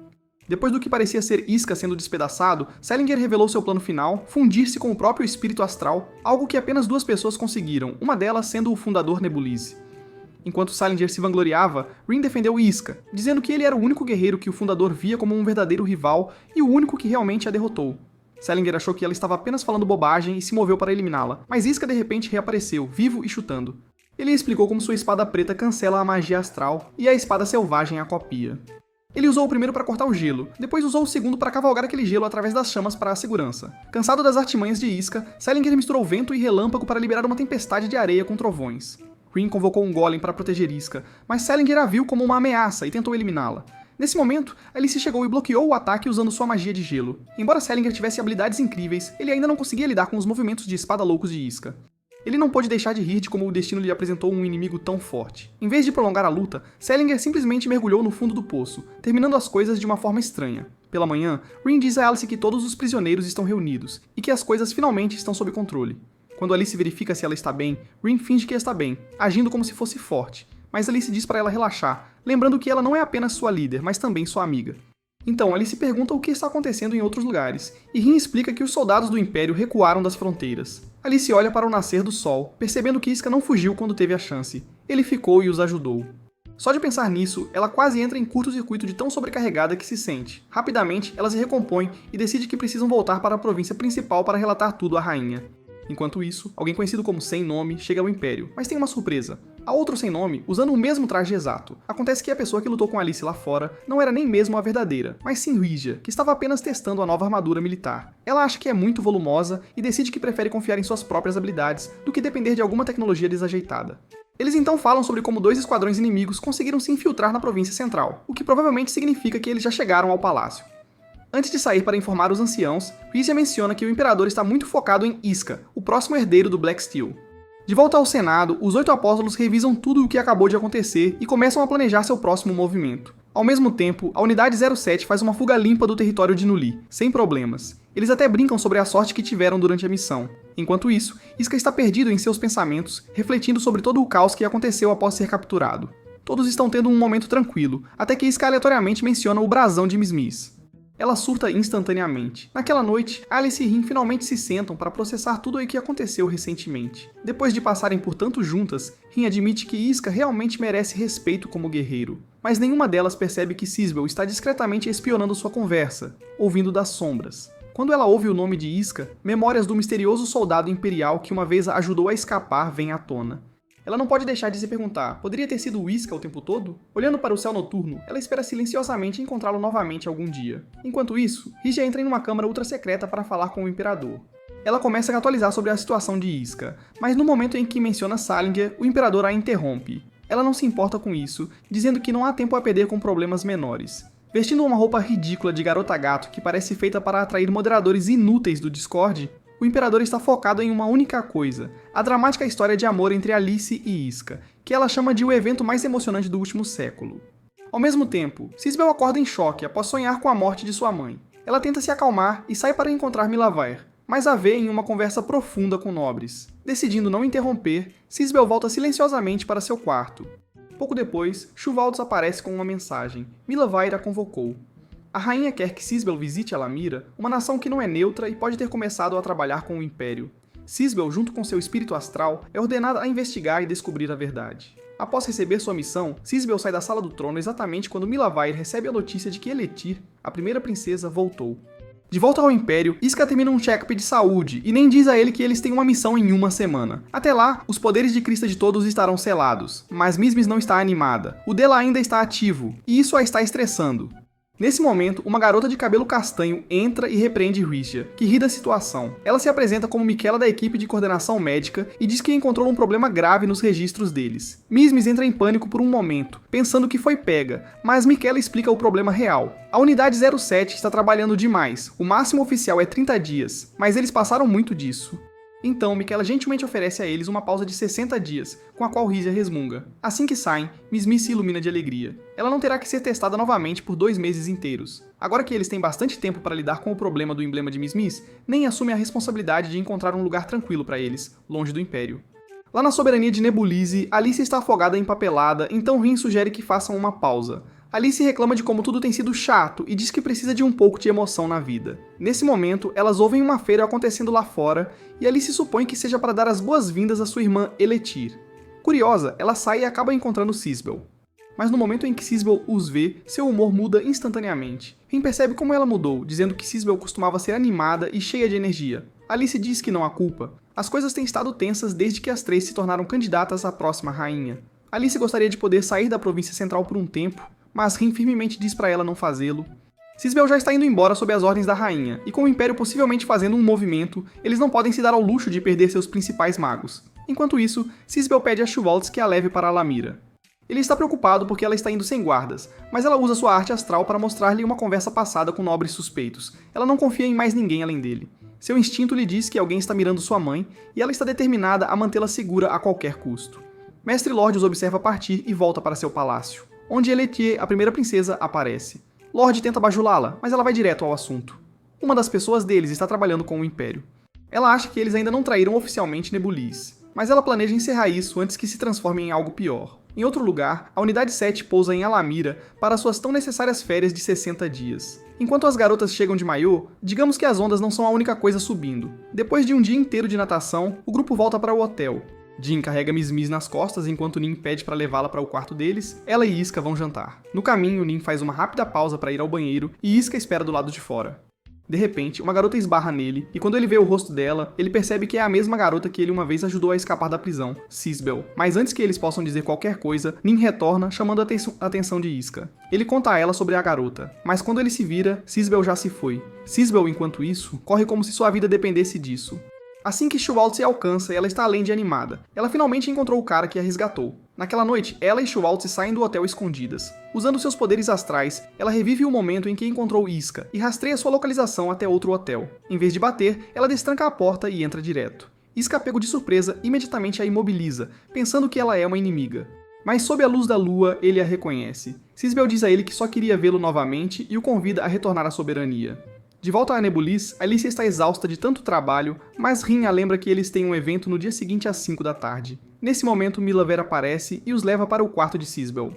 Depois do que parecia ser Isca sendo despedaçado, Salinger revelou seu plano final, fundir-se com o próprio espírito astral, algo que apenas duas pessoas conseguiram, uma delas sendo o fundador Nebulize. Enquanto Salinger se vangloriava, Rin defendeu Isca, dizendo que ele era o único guerreiro que o fundador via como um verdadeiro rival e o único que realmente a derrotou. Salinger achou que ela estava apenas falando bobagem e se moveu para eliminá-la, mas Isca de repente reapareceu, vivo e chutando. Ele explicou como sua espada preta cancela a magia astral e a espada selvagem a copia. Ele usou o primeiro para cortar o gelo, depois usou o segundo para cavalgar aquele gelo através das chamas para a segurança. Cansado das artimanhas de Isca, Salinger misturou vento e relâmpago para liberar uma tempestade de areia com trovões. Rin convocou um golem para proteger Isca, mas Salinger a viu como uma ameaça e tentou eliminá-la. Nesse momento, Alice chegou e bloqueou o ataque usando sua magia de gelo. Embora Salinger tivesse habilidades incríveis, ele ainda não conseguia lidar com os movimentos de espada loucos de Isca. Ele não pôde deixar de rir de como o destino lhe apresentou um inimigo tão forte. Em vez de prolongar a luta, Salinger simplesmente mergulhou no fundo do poço, terminando as coisas de uma forma estranha. Pela manhã, Rin diz a Alice que todos os prisioneiros estão reunidos, e que as coisas finalmente estão sob controle. Quando Alice verifica se ela está bem, Rin finge que está bem, agindo como se fosse forte, mas Alice diz para ela relaxar, lembrando que ela não é apenas sua líder, mas também sua amiga. Então, Alice pergunta o que está acontecendo em outros lugares, e Rin explica que os soldados do Império recuaram das fronteiras. Alice olha para o nascer do sol, percebendo que Isca não fugiu quando teve a chance. Ele ficou e os ajudou. Só de pensar nisso, ela quase entra em curto-circuito de tão sobrecarregada que se sente. Rapidamente, ela se recompõe e decide que precisam voltar para a província principal para relatar tudo à rainha. Enquanto isso, alguém conhecido como Sem Nome chega ao Império, mas tem uma surpresa. Há outro Sem Nome usando o mesmo traje exato. Acontece que a pessoa que lutou com Alice lá fora não era nem mesmo a verdadeira, mas sim Rija, que estava apenas testando a nova armadura militar. Ela acha que é muito volumosa e decide que prefere confiar em suas próprias habilidades do que depender de alguma tecnologia desajeitada. Eles então falam sobre como 2 esquadrões inimigos conseguiram se infiltrar na província central, o que provavelmente significa que eles já chegaram ao palácio. Antes de sair para informar os anciãos, Rija menciona que o Imperador está muito focado em Iska, o próximo herdeiro do Black Steel. De volta ao Senado, os 8 apóstolos revisam tudo o que acabou de acontecer e começam a planejar seu próximo movimento. Ao mesmo tempo, a Unidade 07 faz uma fuga limpa do território de Nuli, sem problemas. Eles até brincam sobre a sorte que tiveram durante a missão. Enquanto isso, Iska está perdido em seus pensamentos, refletindo sobre todo o caos que aconteceu após ser capturado. Todos estão tendo um momento tranquilo, até que Iska aleatoriamente menciona o brasão de Miss. Ela surta instantaneamente. Naquela noite, Alice e Rin finalmente se sentam para processar tudo o que aconteceu recentemente. Depois de passarem por tanto juntas, Rin admite que Iska realmente merece respeito como guerreiro. Mas nenhuma delas percebe que Sisbel está discretamente espionando sua conversa, ouvindo das sombras. Quando ela ouve o nome de Iska, memórias do misterioso soldado imperial que uma vez a ajudou a escapar vêm à tona. Ela não pode deixar de se perguntar, poderia ter sido o Iska o tempo todo? Olhando para o céu noturno, ela espera silenciosamente encontrá-lo novamente algum dia. Enquanto isso, Rija entra em uma câmara ultra secreta para falar com o Imperador. Ela começa a atualizar sobre a situação de Iska, mas no momento em que menciona Salinger, o Imperador a interrompe. Ela não se importa com isso, dizendo que não há tempo a perder com problemas menores. Vestindo uma roupa ridícula de garota gato que parece feita para atrair moderadores inúteis do Discord, o Imperador está focado em uma única coisa, a dramática história de amor entre Alice e Iska, que ela chama de o evento mais emocionante do último século. Ao mesmo tempo, Sisbel acorda em choque após sonhar com a morte de sua mãe. Ela tenta se acalmar e sai para encontrar Milavair, mas a vê em uma conversa profunda com nobres. Decidindo não interromper, Sisbel volta silenciosamente para seu quarto. Pouco depois, Chuvaldos aparece com uma mensagem. Milavair a convocou. A rainha quer que Sisbel visite Alamira, uma nação que não é neutra e pode ter começado a trabalhar com o Império. Sisbel, junto com seu espírito astral, é ordenada a investigar e descobrir a verdade. Após receber sua missão, Sisbel sai da sala do trono exatamente quando Milavair recebe a notícia de que Eletir, a primeira princesa, voltou. De volta ao Império, Iska termina um check-up de saúde e nem diz a ele que eles têm uma missão em uma semana. Até lá, os poderes de Crista de todos estarão selados, mas Miss não está animada. O dela ainda está ativo, e isso a está estressando. Nesse momento, uma garota de cabelo castanho entra e repreende Rija, que ri da situação. Ela se apresenta como Miquela da equipe de coordenação médica e diz que encontrou um problema grave nos registros deles. Miss entra em pânico por um momento, pensando que foi pega, mas Miquela explica o problema real. A Unidade 07 está trabalhando demais, o máximo oficial é 30 dias, mas eles passaram muito disso. Então, Miquela gentilmente oferece a eles uma pausa de 60 dias, com a qual Rija resmunga. Assim que saem, Miss se ilumina de alegria. Ela não terá que ser testada novamente por 2 meses inteiros. Agora que eles têm bastante tempo para lidar com o problema do emblema de Miss, nem assume a responsabilidade de encontrar um lugar tranquilo para eles, longe do Império. Lá na soberania de Nebulize, Alice está afogada em papelada, então Rin sugere que façam uma pausa. Alice reclama de como tudo tem sido chato e diz que precisa de um pouco de emoção na vida. Nesse momento, elas ouvem uma feira acontecendo lá fora e Alice supõe que seja para dar as boas-vindas à sua irmã Eletir. Curiosa, ela sai e acaba encontrando Sisbel. Mas no momento em que Sisbel os vê, seu humor muda instantaneamente. Rin percebe como ela mudou, dizendo que Sisbel costumava ser animada e cheia de energia. Alice diz que não há culpa. As coisas têm estado tensas desde que as 3 se tornaram candidatas à próxima rainha. Alice gostaria de poder sair da província central por um tempo, mas Rin firmemente diz para ela não fazê-lo. Sisbel já está indo embora sob as ordens da rainha, e com o Império possivelmente fazendo um movimento, eles não podem se dar ao luxo de perder seus principais magos. Enquanto isso, Sisbel pede a Chuvalds que a leve para Alamira. Ele está preocupado porque ela está indo sem guardas, mas ela usa sua arte astral para mostrar-lhe uma conversa passada com nobres suspeitos. Ela não confia em mais ninguém além dele. Seu instinto lhe diz que alguém está mirando sua mãe, e ela está determinada a mantê-la segura a qualquer custo. Mestre Lorde os observa partir e volta para seu palácio, onde Eletir, a primeira princesa, aparece. Lorde tenta bajulá-la, mas ela vai direto ao assunto. Uma das pessoas deles está trabalhando com o Império. Ela acha que eles ainda não traíram oficialmente Nebulize, mas ela planeja encerrar isso antes que se transforme em algo pior. Em outro lugar, a Unidade 7 pousa em Alamira para suas tão necessárias férias de 60 dias. Enquanto as garotas chegam de maiô, digamos que as ondas não são a única coisa subindo. Depois de um dia inteiro de natação, o grupo volta para o hotel. Jin carrega Miss nas costas enquanto Nin pede para levá-la para o quarto deles. Ela e Iska vão jantar. No caminho, Nin faz uma rápida pausa para ir ao banheiro e Iska espera do lado de fora. De repente, uma garota esbarra nele, e quando ele vê o rosto dela, ele percebe que é a mesma garota que ele uma vez ajudou a escapar da prisão, Sisbel. Mas antes que eles possam dizer qualquer coisa, Nin retorna, chamando a atenção de Iska. Ele conta a ela sobre a garota, mas quando ele se vira, Sisbel já se foi. Sisbel, enquanto isso, corre como se sua vida dependesse disso. Assim que Schwartz se alcança, ela está além de animada. Ela finalmente encontrou o cara que a resgatou. Naquela noite, ela e Schwartz saem do hotel escondidas. Usando seus poderes astrais, ela revive o momento em que encontrou Iska e rastreia sua localização até outro hotel. Em vez de bater, ela destranca a porta e entra direto. Iska, pego de surpresa, imediatamente a imobiliza, pensando que ela é uma inimiga. Mas sob a luz da lua, ele a reconhece. Sisbel diz a ele que só queria vê-lo novamente e o convida a retornar à soberania. De volta a Nebulis, Alicia está exausta de tanto trabalho, mas Rin a lembra que eles têm um evento no dia seguinte às 5 da tarde. Nesse momento, Milaver aparece e os leva para o quarto de Sisbel.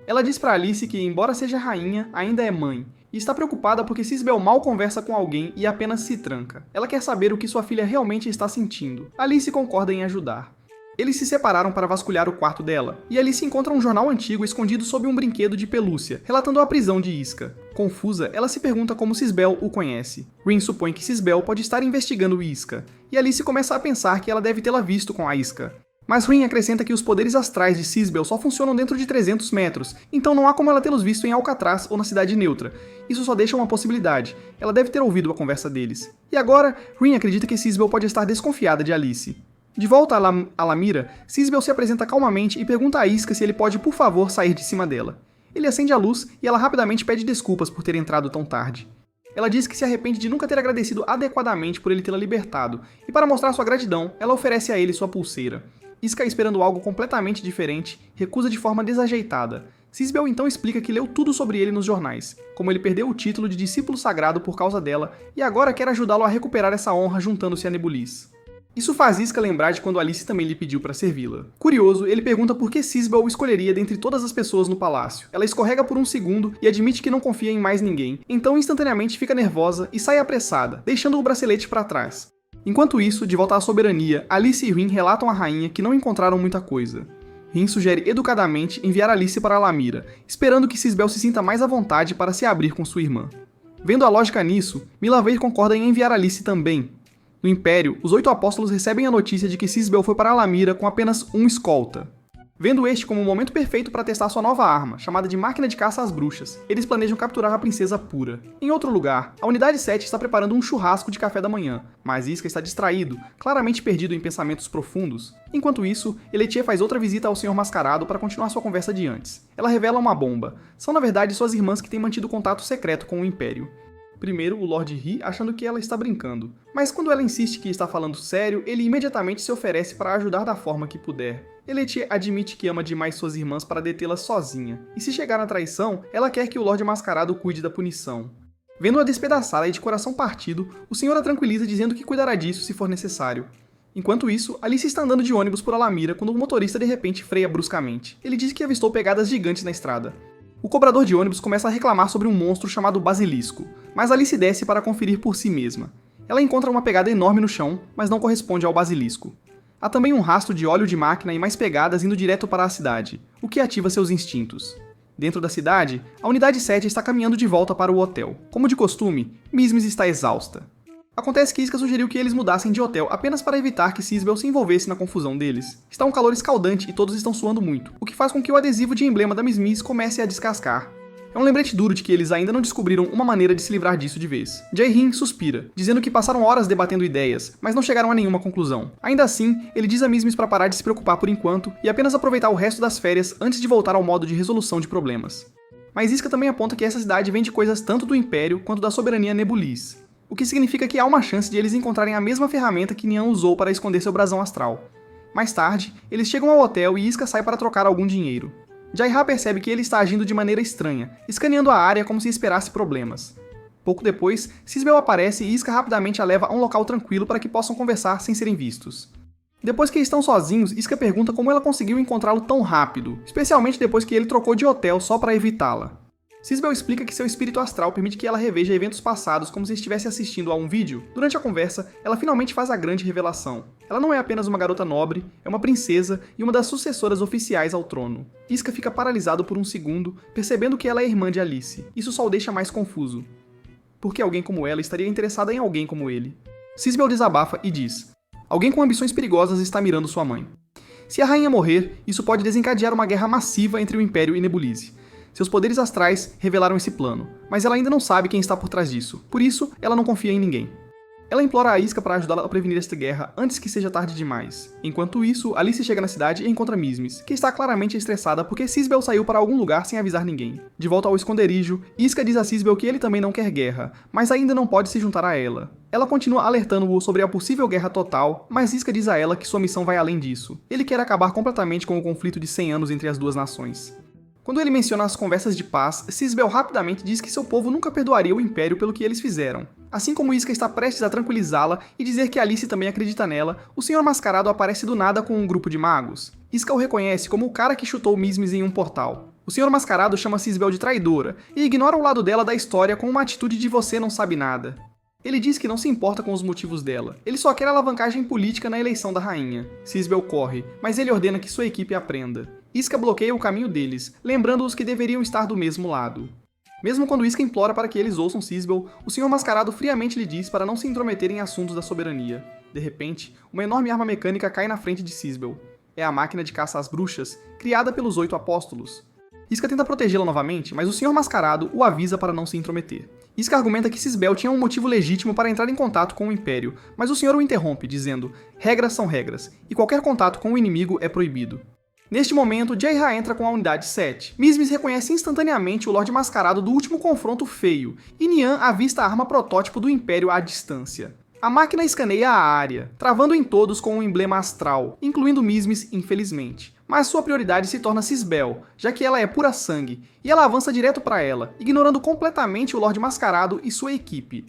Ela diz para Alice que, embora seja rainha, ainda é mãe, e está preocupada porque Sisbel mal conversa com alguém e apenas se tranca. Ela quer saber o que sua filha realmente está sentindo. Alice concorda em ajudar. Eles se separaram para vasculhar o quarto dela, e Alice encontra um jornal antigo escondido sob um brinquedo de pelúcia, relatando a prisão de Iska. Confusa, ela se pergunta como Sisbel o conhece. Rin supõe que Sisbel pode estar investigando Iska, e Alice começa a pensar que ela deve tê-la visto com a Iska. Mas Rin acrescenta que os poderes astrais de Sisbel só funcionam dentro de 300 metros, então não há como ela tê-los visto em Alcatraz ou na Cidade Neutra. Isso só deixa uma possibilidade, ela deve ter ouvido a conversa deles. E agora, Rin acredita que Sisbel pode estar desconfiada de Alice. De volta a Lamira, Sisbel se apresenta calmamente e pergunta a Iska se ele pode, por favor, sair de cima dela. Ele acende a luz e ela rapidamente pede desculpas por ter entrado tão tarde. Ela diz que se arrepende de nunca ter agradecido adequadamente por ele tê-la libertado, e para mostrar sua gratidão, ela oferece a ele sua pulseira. Iska, esperando algo completamente diferente, recusa de forma desajeitada. Sisbel então explica que leu tudo sobre ele nos jornais, como ele perdeu o título de discípulo sagrado por causa dela e agora quer ajudá-lo a recuperar essa honra juntando-se a Nebulis. Isso faz Iska lembrar de quando Alice também lhe pediu para servi-la. Curioso, ele pergunta por que Sisbel o escolheria dentre todas as pessoas no palácio. Ela escorrega por um segundo e admite que não confia em mais ninguém, então instantaneamente fica nervosa e sai apressada, deixando o bracelete para trás. Enquanto isso, de volta à soberania, Alice e Rin relatam à rainha que não encontraram muita coisa. Rin sugere educadamente enviar Alice para Lamira, esperando que Sisbel se sinta mais à vontade para se abrir com sua irmã. Vendo a lógica nisso, Milaver concorda em enviar Alice também. No Império, os 8 apóstolos recebem a notícia de que Sisbel foi para Lamira com apenas um escolta. Vendo este como o momento perfeito para testar sua nova arma, chamada de Máquina de Caça às Bruxas, eles planejam capturar a Princesa Pura. Em outro lugar, a Unidade 7 está preparando um churrasco de café da manhã, mas Iska está distraído, claramente perdido em pensamentos profundos. Enquanto isso, Eletier faz outra visita ao Senhor Mascarado para continuar sua conversa de antes. Ela revela uma bomba. São na verdade suas irmãs que têm mantido contato secreto com o Império. Primeiro, o Lorde ri, achando que ela está brincando. Mas quando ela insiste que está falando sério, ele imediatamente se oferece para ajudar da forma que puder. Eletier admite que ama demais suas irmãs para detê-las sozinha, e se chegar na traição, ela quer que o Lorde Mascarado cuide da punição. Vendo-a despedaçada e de coração partido, o Senhor a tranquiliza dizendo que cuidará disso se for necessário. Enquanto isso, Alice está andando de ônibus por Alamira quando o motorista de repente freia bruscamente. Ele diz que avistou pegadas gigantes na estrada. O cobrador de ônibus começa a reclamar sobre um monstro chamado Basilisco, mas Alice desce para conferir por si mesma. Ela encontra uma pegada enorme no chão, mas não corresponde ao Basilisco. Há também um rastro de óleo de máquina e mais pegadas indo direto para a cidade, o que ativa seus instintos. Dentro da cidade, a Unidade 7 está caminhando de volta para o hotel. Como de costume, Mismes está exausta. Acontece que Iska sugeriu que eles mudassem de hotel apenas para evitar que Sisbel se envolvesse na confusão deles. Está um calor escaldante e todos estão suando muito, o que faz com que o adesivo de emblema da Miss Miss comece a descascar. É um lembrete duro de que eles ainda não descobriram uma maneira de se livrar disso de vez. Jae-rin suspira, dizendo que passaram horas debatendo ideias, mas não chegaram a nenhuma conclusão. Ainda assim, ele diz a Miss Miss para parar de se preocupar por enquanto e apenas aproveitar o resto das férias antes de voltar ao modo de resolução de problemas. Mas Iska também aponta que essa cidade vem de coisas tanto do Império quanto da soberania Nebulis. O que significa que há uma chance de eles encontrarem a mesma ferramenta que Nian usou para esconder seu brasão astral. Mais tarde, eles chegam ao hotel e Iska sai para trocar algum dinheiro. Jae-ha percebe que ele está agindo de maneira estranha, escaneando a área como se esperasse problemas. Pouco depois, Sisbel aparece e Iska rapidamente a leva a um local tranquilo para que possam conversar sem serem vistos. Depois que estão sozinhos, Iska pergunta como ela conseguiu encontrá-lo tão rápido, especialmente depois que ele trocou de hotel só para evitá-la. Sisbel explica que seu espírito astral permite que ela reveja eventos passados como se estivesse assistindo a um vídeo. Durante a conversa, ela finalmente faz a grande revelação. Ela não é apenas uma garota nobre, é uma princesa e uma das sucessoras oficiais ao trono. Iska fica paralisado por um segundo, percebendo que ela é irmã de Alice. Isso só o deixa mais confuso. porque alguém como ela estaria interessada em alguém como ele. Sisbel desabafa e diz: alguém com ambições perigosas está mirando sua mãe. Se a rainha morrer, isso pode desencadear uma guerra massiva entre o Império e Nebulise. Seus poderes astrais revelaram esse plano, mas ela ainda não sabe quem está por trás disso, por isso ela não confia em ninguém. Ela implora a Isca para ajudá-la a prevenir esta guerra antes que seja tarde demais. Enquanto isso, Alice chega na cidade e encontra Mismis, que está claramente estressada porque Sisbel saiu para algum lugar sem avisar ninguém. De volta ao esconderijo, Isca diz a Sisbel que ele também não quer guerra, mas ainda não pode se juntar a ela. Ela continua alertando-o sobre a possível guerra total, mas Isca diz a ela que sua missão vai além disso. Ele quer acabar completamente com o conflito de 100 anos entre as duas nações. Quando ele menciona as conversas de paz, Sisbel rapidamente diz que seu povo nunca perdoaria o Império pelo que eles fizeram. Assim como Isca está prestes a tranquilizá-la e dizer que Alice também acredita nela, o Senhor Mascarado aparece do nada com um grupo de magos. Isca o reconhece como o cara que chutou Mismis em um portal. O Senhor Mascarado chama Sisbel de traidora e ignora o lado dela da história com uma atitude de você não sabe nada. Ele diz que não se importa com os motivos dela, ele só quer alavancagem política na eleição da rainha. Sisbel corre, mas ele ordena que sua equipe aprenda. Isca bloqueia o caminho deles, lembrando-os que deveriam estar do mesmo lado. Mesmo quando Isca implora para que eles ouçam Sisbel, o Senhor Mascarado friamente lhe diz para não se intrometer em assuntos da soberania. De repente, uma enorme arma mecânica cai na frente de Sisbel. É a máquina de caça às bruxas, criada pelos 8 apóstolos. Isca tenta protegê-la novamente, mas o Senhor Mascarado o avisa para não se intrometer. Isca argumenta que Sisbel tinha um motivo legítimo para entrar em contato com o Império, mas o Senhor o interrompe, dizendo: regras são regras, e qualquer contato com o inimigo é proibido. Neste momento, Jaeha entra com a unidade 7. Mismis reconhece instantaneamente o Lorde Mascarado do último confronto feio, e Nian avista a arma protótipo do Império à distância. A máquina escaneia a área, travando em todos com um emblema astral, incluindo Mismis, infelizmente. Mas sua prioridade se torna Sisbel, já que ela é pura sangue, e ela avança direto para ela, ignorando completamente o Lorde Mascarado e sua equipe.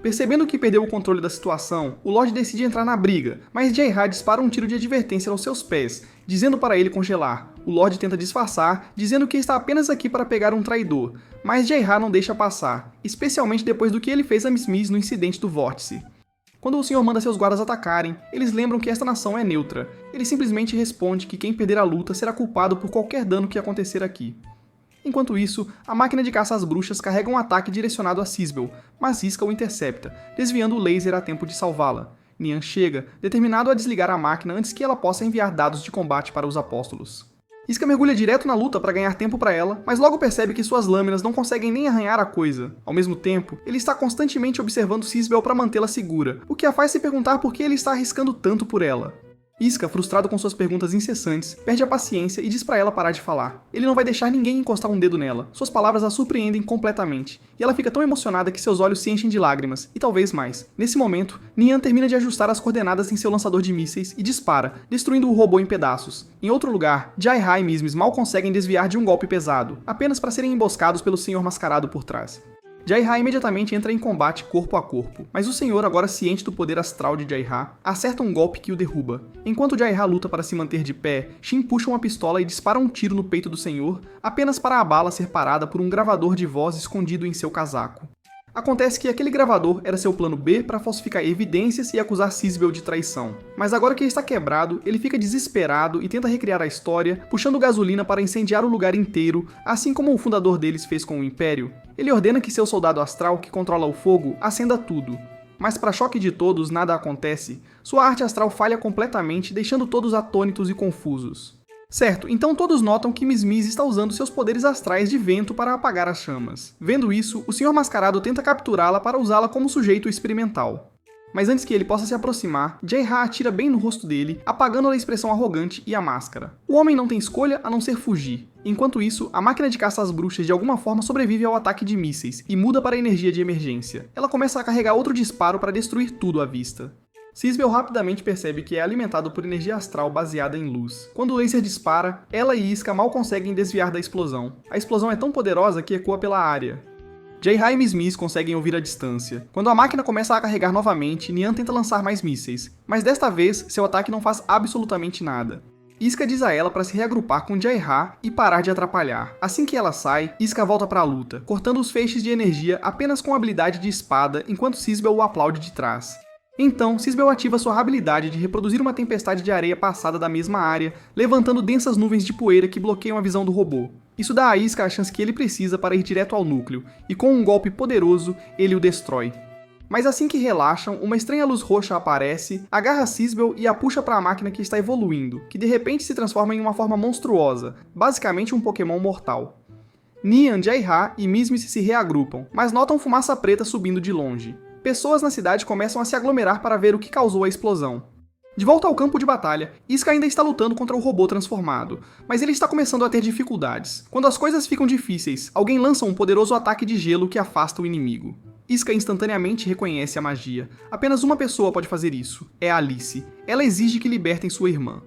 Percebendo que perdeu o controle da situação, o Lorde decide entrar na briga, mas Jaeha dispara um tiro de advertência aos seus pés, dizendo para ele congelar. O Lorde tenta disfarçar, dizendo que está apenas aqui para pegar um traidor, mas Jaeha não deixa passar, especialmente depois do que ele fez a Mismis no incidente do Vórtice. Quando o Senhor manda seus guardas atacarem, eles lembram que esta nação é neutra. Ele simplesmente responde que quem perder a luta será culpado por qualquer dano que acontecer aqui. Enquanto isso, a máquina de caça às bruxas carrega um ataque direcionado a Sisbel, mas Isca o intercepta, desviando o laser a tempo de salvá-la. Nian chega, determinado a desligar a máquina antes que ela possa enviar dados de combate para os apóstolos. Isca mergulha direto na luta para ganhar tempo para ela, mas logo percebe que suas lâminas não conseguem nem arranhar a coisa. Ao mesmo tempo, ele está constantemente observando Sisbel para mantê-la segura, o que a faz se perguntar por que ele está arriscando tanto por ela. Isca, frustrado com suas perguntas incessantes, perde a paciência e diz pra ela parar de falar. Ele não vai deixar ninguém encostar um dedo nela. Suas palavras a surpreendem completamente, e ela fica tão emocionada que seus olhos se enchem de lágrimas, e talvez mais. Nesse momento, Nian termina de ajustar as coordenadas em seu lançador de mísseis e dispara, destruindo o robô em pedaços. Em outro lugar, Jaeha e Mismis mal conseguem desviar de um golpe pesado, apenas para serem emboscados pelo Senhor Mascarado por trás. Jaeha imediatamente entra em combate corpo a corpo, mas o Senhor, agora ciente do poder astral de Jaeha, acerta um golpe que o derruba. Enquanto Jaeha luta para se manter de pé, Shin puxa uma pistola e dispara um tiro no peito do Senhor, apenas para a bala ser parada por um gravador de voz escondido em seu casaco. Acontece que aquele gravador era seu plano B para falsificar evidências e acusar Sisbel de traição. Mas agora que ele está quebrado, ele fica desesperado e tenta recriar a história, puxando gasolina para incendiar o lugar inteiro, assim como o fundador deles fez com o Império. Ele ordena que seu soldado astral, que controla o fogo, acenda tudo. Mas para choque de todos, nada acontece. Sua arte astral falha completamente, deixando todos atônitos e confusos. Certo, então todos notam que Mismis está usando seus poderes astrais de vento para apagar as chamas. Vendo isso, o Senhor Mascarado tenta capturá-la para usá-la como sujeito experimental. Mas antes que ele possa se aproximar, Jaeha atira bem no rosto dele, apagando a expressão arrogante e a máscara. O homem não tem escolha a não ser fugir. Enquanto isso, a máquina de caça às bruxas de alguma forma sobrevive ao ataque de mísseis e muda para a energia de emergência. Ela começa a carregar outro disparo para destruir tudo à vista. Sisbel rapidamente percebe que é alimentado por energia astral baseada em luz. Quando o laser dispara, ela e Isca mal conseguem desviar da explosão. A explosão é tão poderosa que ecoa pela área. Jaeha e Mismis conseguem ouvir à distância. Quando a máquina começa a carregar novamente, Nian tenta lançar mais mísseis, mas desta vez seu ataque não faz absolutamente nada. Isca diz a ela para se reagrupar com Jaeha e parar de atrapalhar. Assim que ela sai, Isca volta para a luta, cortando os feixes de energia apenas com a habilidade de espada, enquanto Sisbel o aplaude de trás. Então, Sisbel ativa sua habilidade de reproduzir uma tempestade de areia passada da mesma área, levantando densas nuvens de poeira que bloqueiam a visão do robô. Isso dá a Isca a chance que ele precisa para ir direto ao núcleo, e com um golpe poderoso, ele o destrói. Mas assim que relaxam, uma estranha luz roxa aparece, agarra Sisbel e a puxa para a máquina que está evoluindo, que de repente se transforma em uma forma monstruosa, basicamente um Pokémon mortal. Nian, Jaihá e Mismiss se reagrupam, mas notam fumaça preta subindo de longe. Pessoas na cidade começam a se aglomerar para ver o que causou a explosão. De volta ao campo de batalha, Isca ainda está lutando contra o robô transformado, mas ele está começando a ter dificuldades. Quando as coisas ficam difíceis, alguém lança um poderoso ataque de gelo que afasta o inimigo. Isca instantaneamente reconhece a magia. Apenas uma pessoa pode fazer isso, é Alice. Ela exige que libertem sua irmã.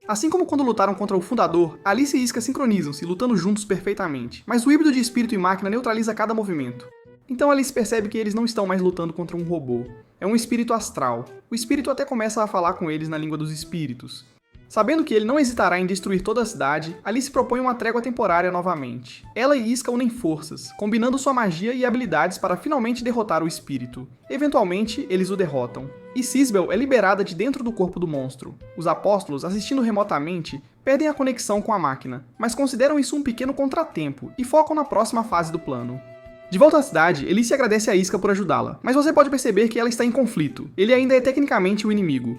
Assim como quando lutaram contra o Fundador, Alice e Isca sincronizam-se, lutando juntos perfeitamente, mas o híbrido de espírito e máquina neutraliza cada movimento. Então Alice percebe que eles não estão mais lutando contra um robô. É um espírito astral. O espírito até começa a falar com eles na língua dos espíritos. Sabendo que ele não hesitará em destruir toda a cidade, Alice propõe uma trégua temporária novamente. Ela e Isca unem forças, combinando sua magia e habilidades para finalmente derrotar o espírito. Eventualmente, eles o derrotam. E Sisbel é liberada de dentro do corpo do monstro. Os apóstolos, assistindo remotamente, perdem a conexão com a máquina, mas consideram isso um pequeno contratempo e focam na próxima fase do plano. De volta à cidade, Alice agradece a Isca por ajudá-la, mas você pode perceber que ela está em conflito. Ele ainda é tecnicamente o inimigo.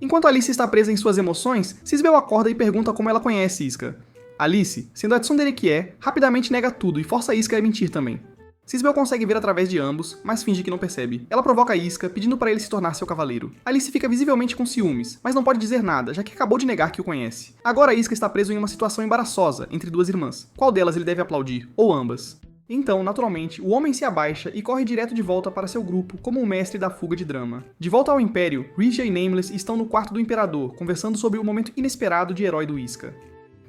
Enquanto Alice está presa em suas emoções, Sisbel acorda e pergunta como ela conhece Isca. Alice, sendo a tsundere que é, rapidamente nega tudo e força Isca a mentir também. Sisbel consegue ver através de ambos, mas finge que não percebe. Ela provoca Isca, pedindo para ele se tornar seu cavaleiro. Alice fica visivelmente com ciúmes, mas não pode dizer nada, já que acabou de negar que o conhece. Agora Isca está preso em uma situação embaraçosa entre duas irmãs. Qual delas ele deve aplaudir? Ou ambas? Então, naturalmente, o homem se abaixa e corre direto de volta para seu grupo como o mestre da fuga de drama. De volta ao Império, Rygia e Nameless estão no quarto do Imperador, conversando sobre o momento inesperado de herói do Isca.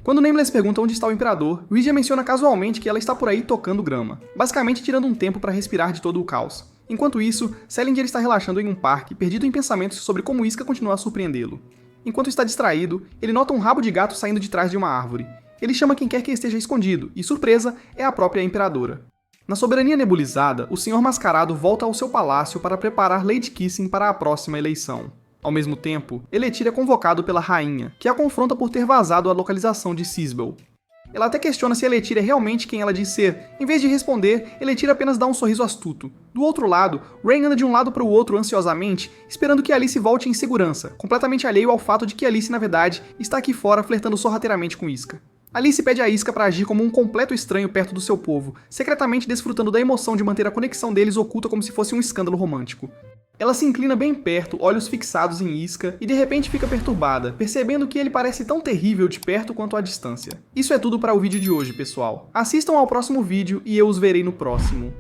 Quando Nameless pergunta onde está o Imperador, Rygia menciona casualmente que ela está por aí tocando grama, basicamente tirando um tempo para respirar de todo o caos. Enquanto isso, Salinger está relaxando em um parque, perdido em pensamentos sobre como Isca continua a surpreendê-lo. Enquanto está distraído, ele nota um rabo de gato saindo de trás de uma árvore. Ele chama quem quer que esteja escondido, e surpresa, é a própria Imperadora. Na soberania nebulizada, o Senhor Mascarado volta ao seu palácio para preparar Lady Kissing para a próxima eleição. Ao mesmo tempo, Eletir é convocado pela rainha, que a confronta por ter vazado a localização de Sisbel. Ela até questiona se Eletir é realmente quem ela diz ser. Em vez de responder, Eletir apenas dá um sorriso astuto. Do outro lado, Rain anda de um lado para o outro ansiosamente, esperando que Alice volte em segurança, completamente alheio ao fato de que Alice, na verdade, está aqui fora flertando sorrateiramente com Isca. Alice pede a Isca para agir como um completo estranho perto do seu povo, secretamente desfrutando da emoção de manter a conexão deles oculta como se fosse um escândalo romântico. Ela se inclina bem perto, olhos fixados em Isca, e de repente fica perturbada, percebendo que ele parece tão terrível de perto quanto à distância. Isso é tudo para o vídeo de hoje, pessoal. Assistam ao próximo vídeo e eu os verei no próximo.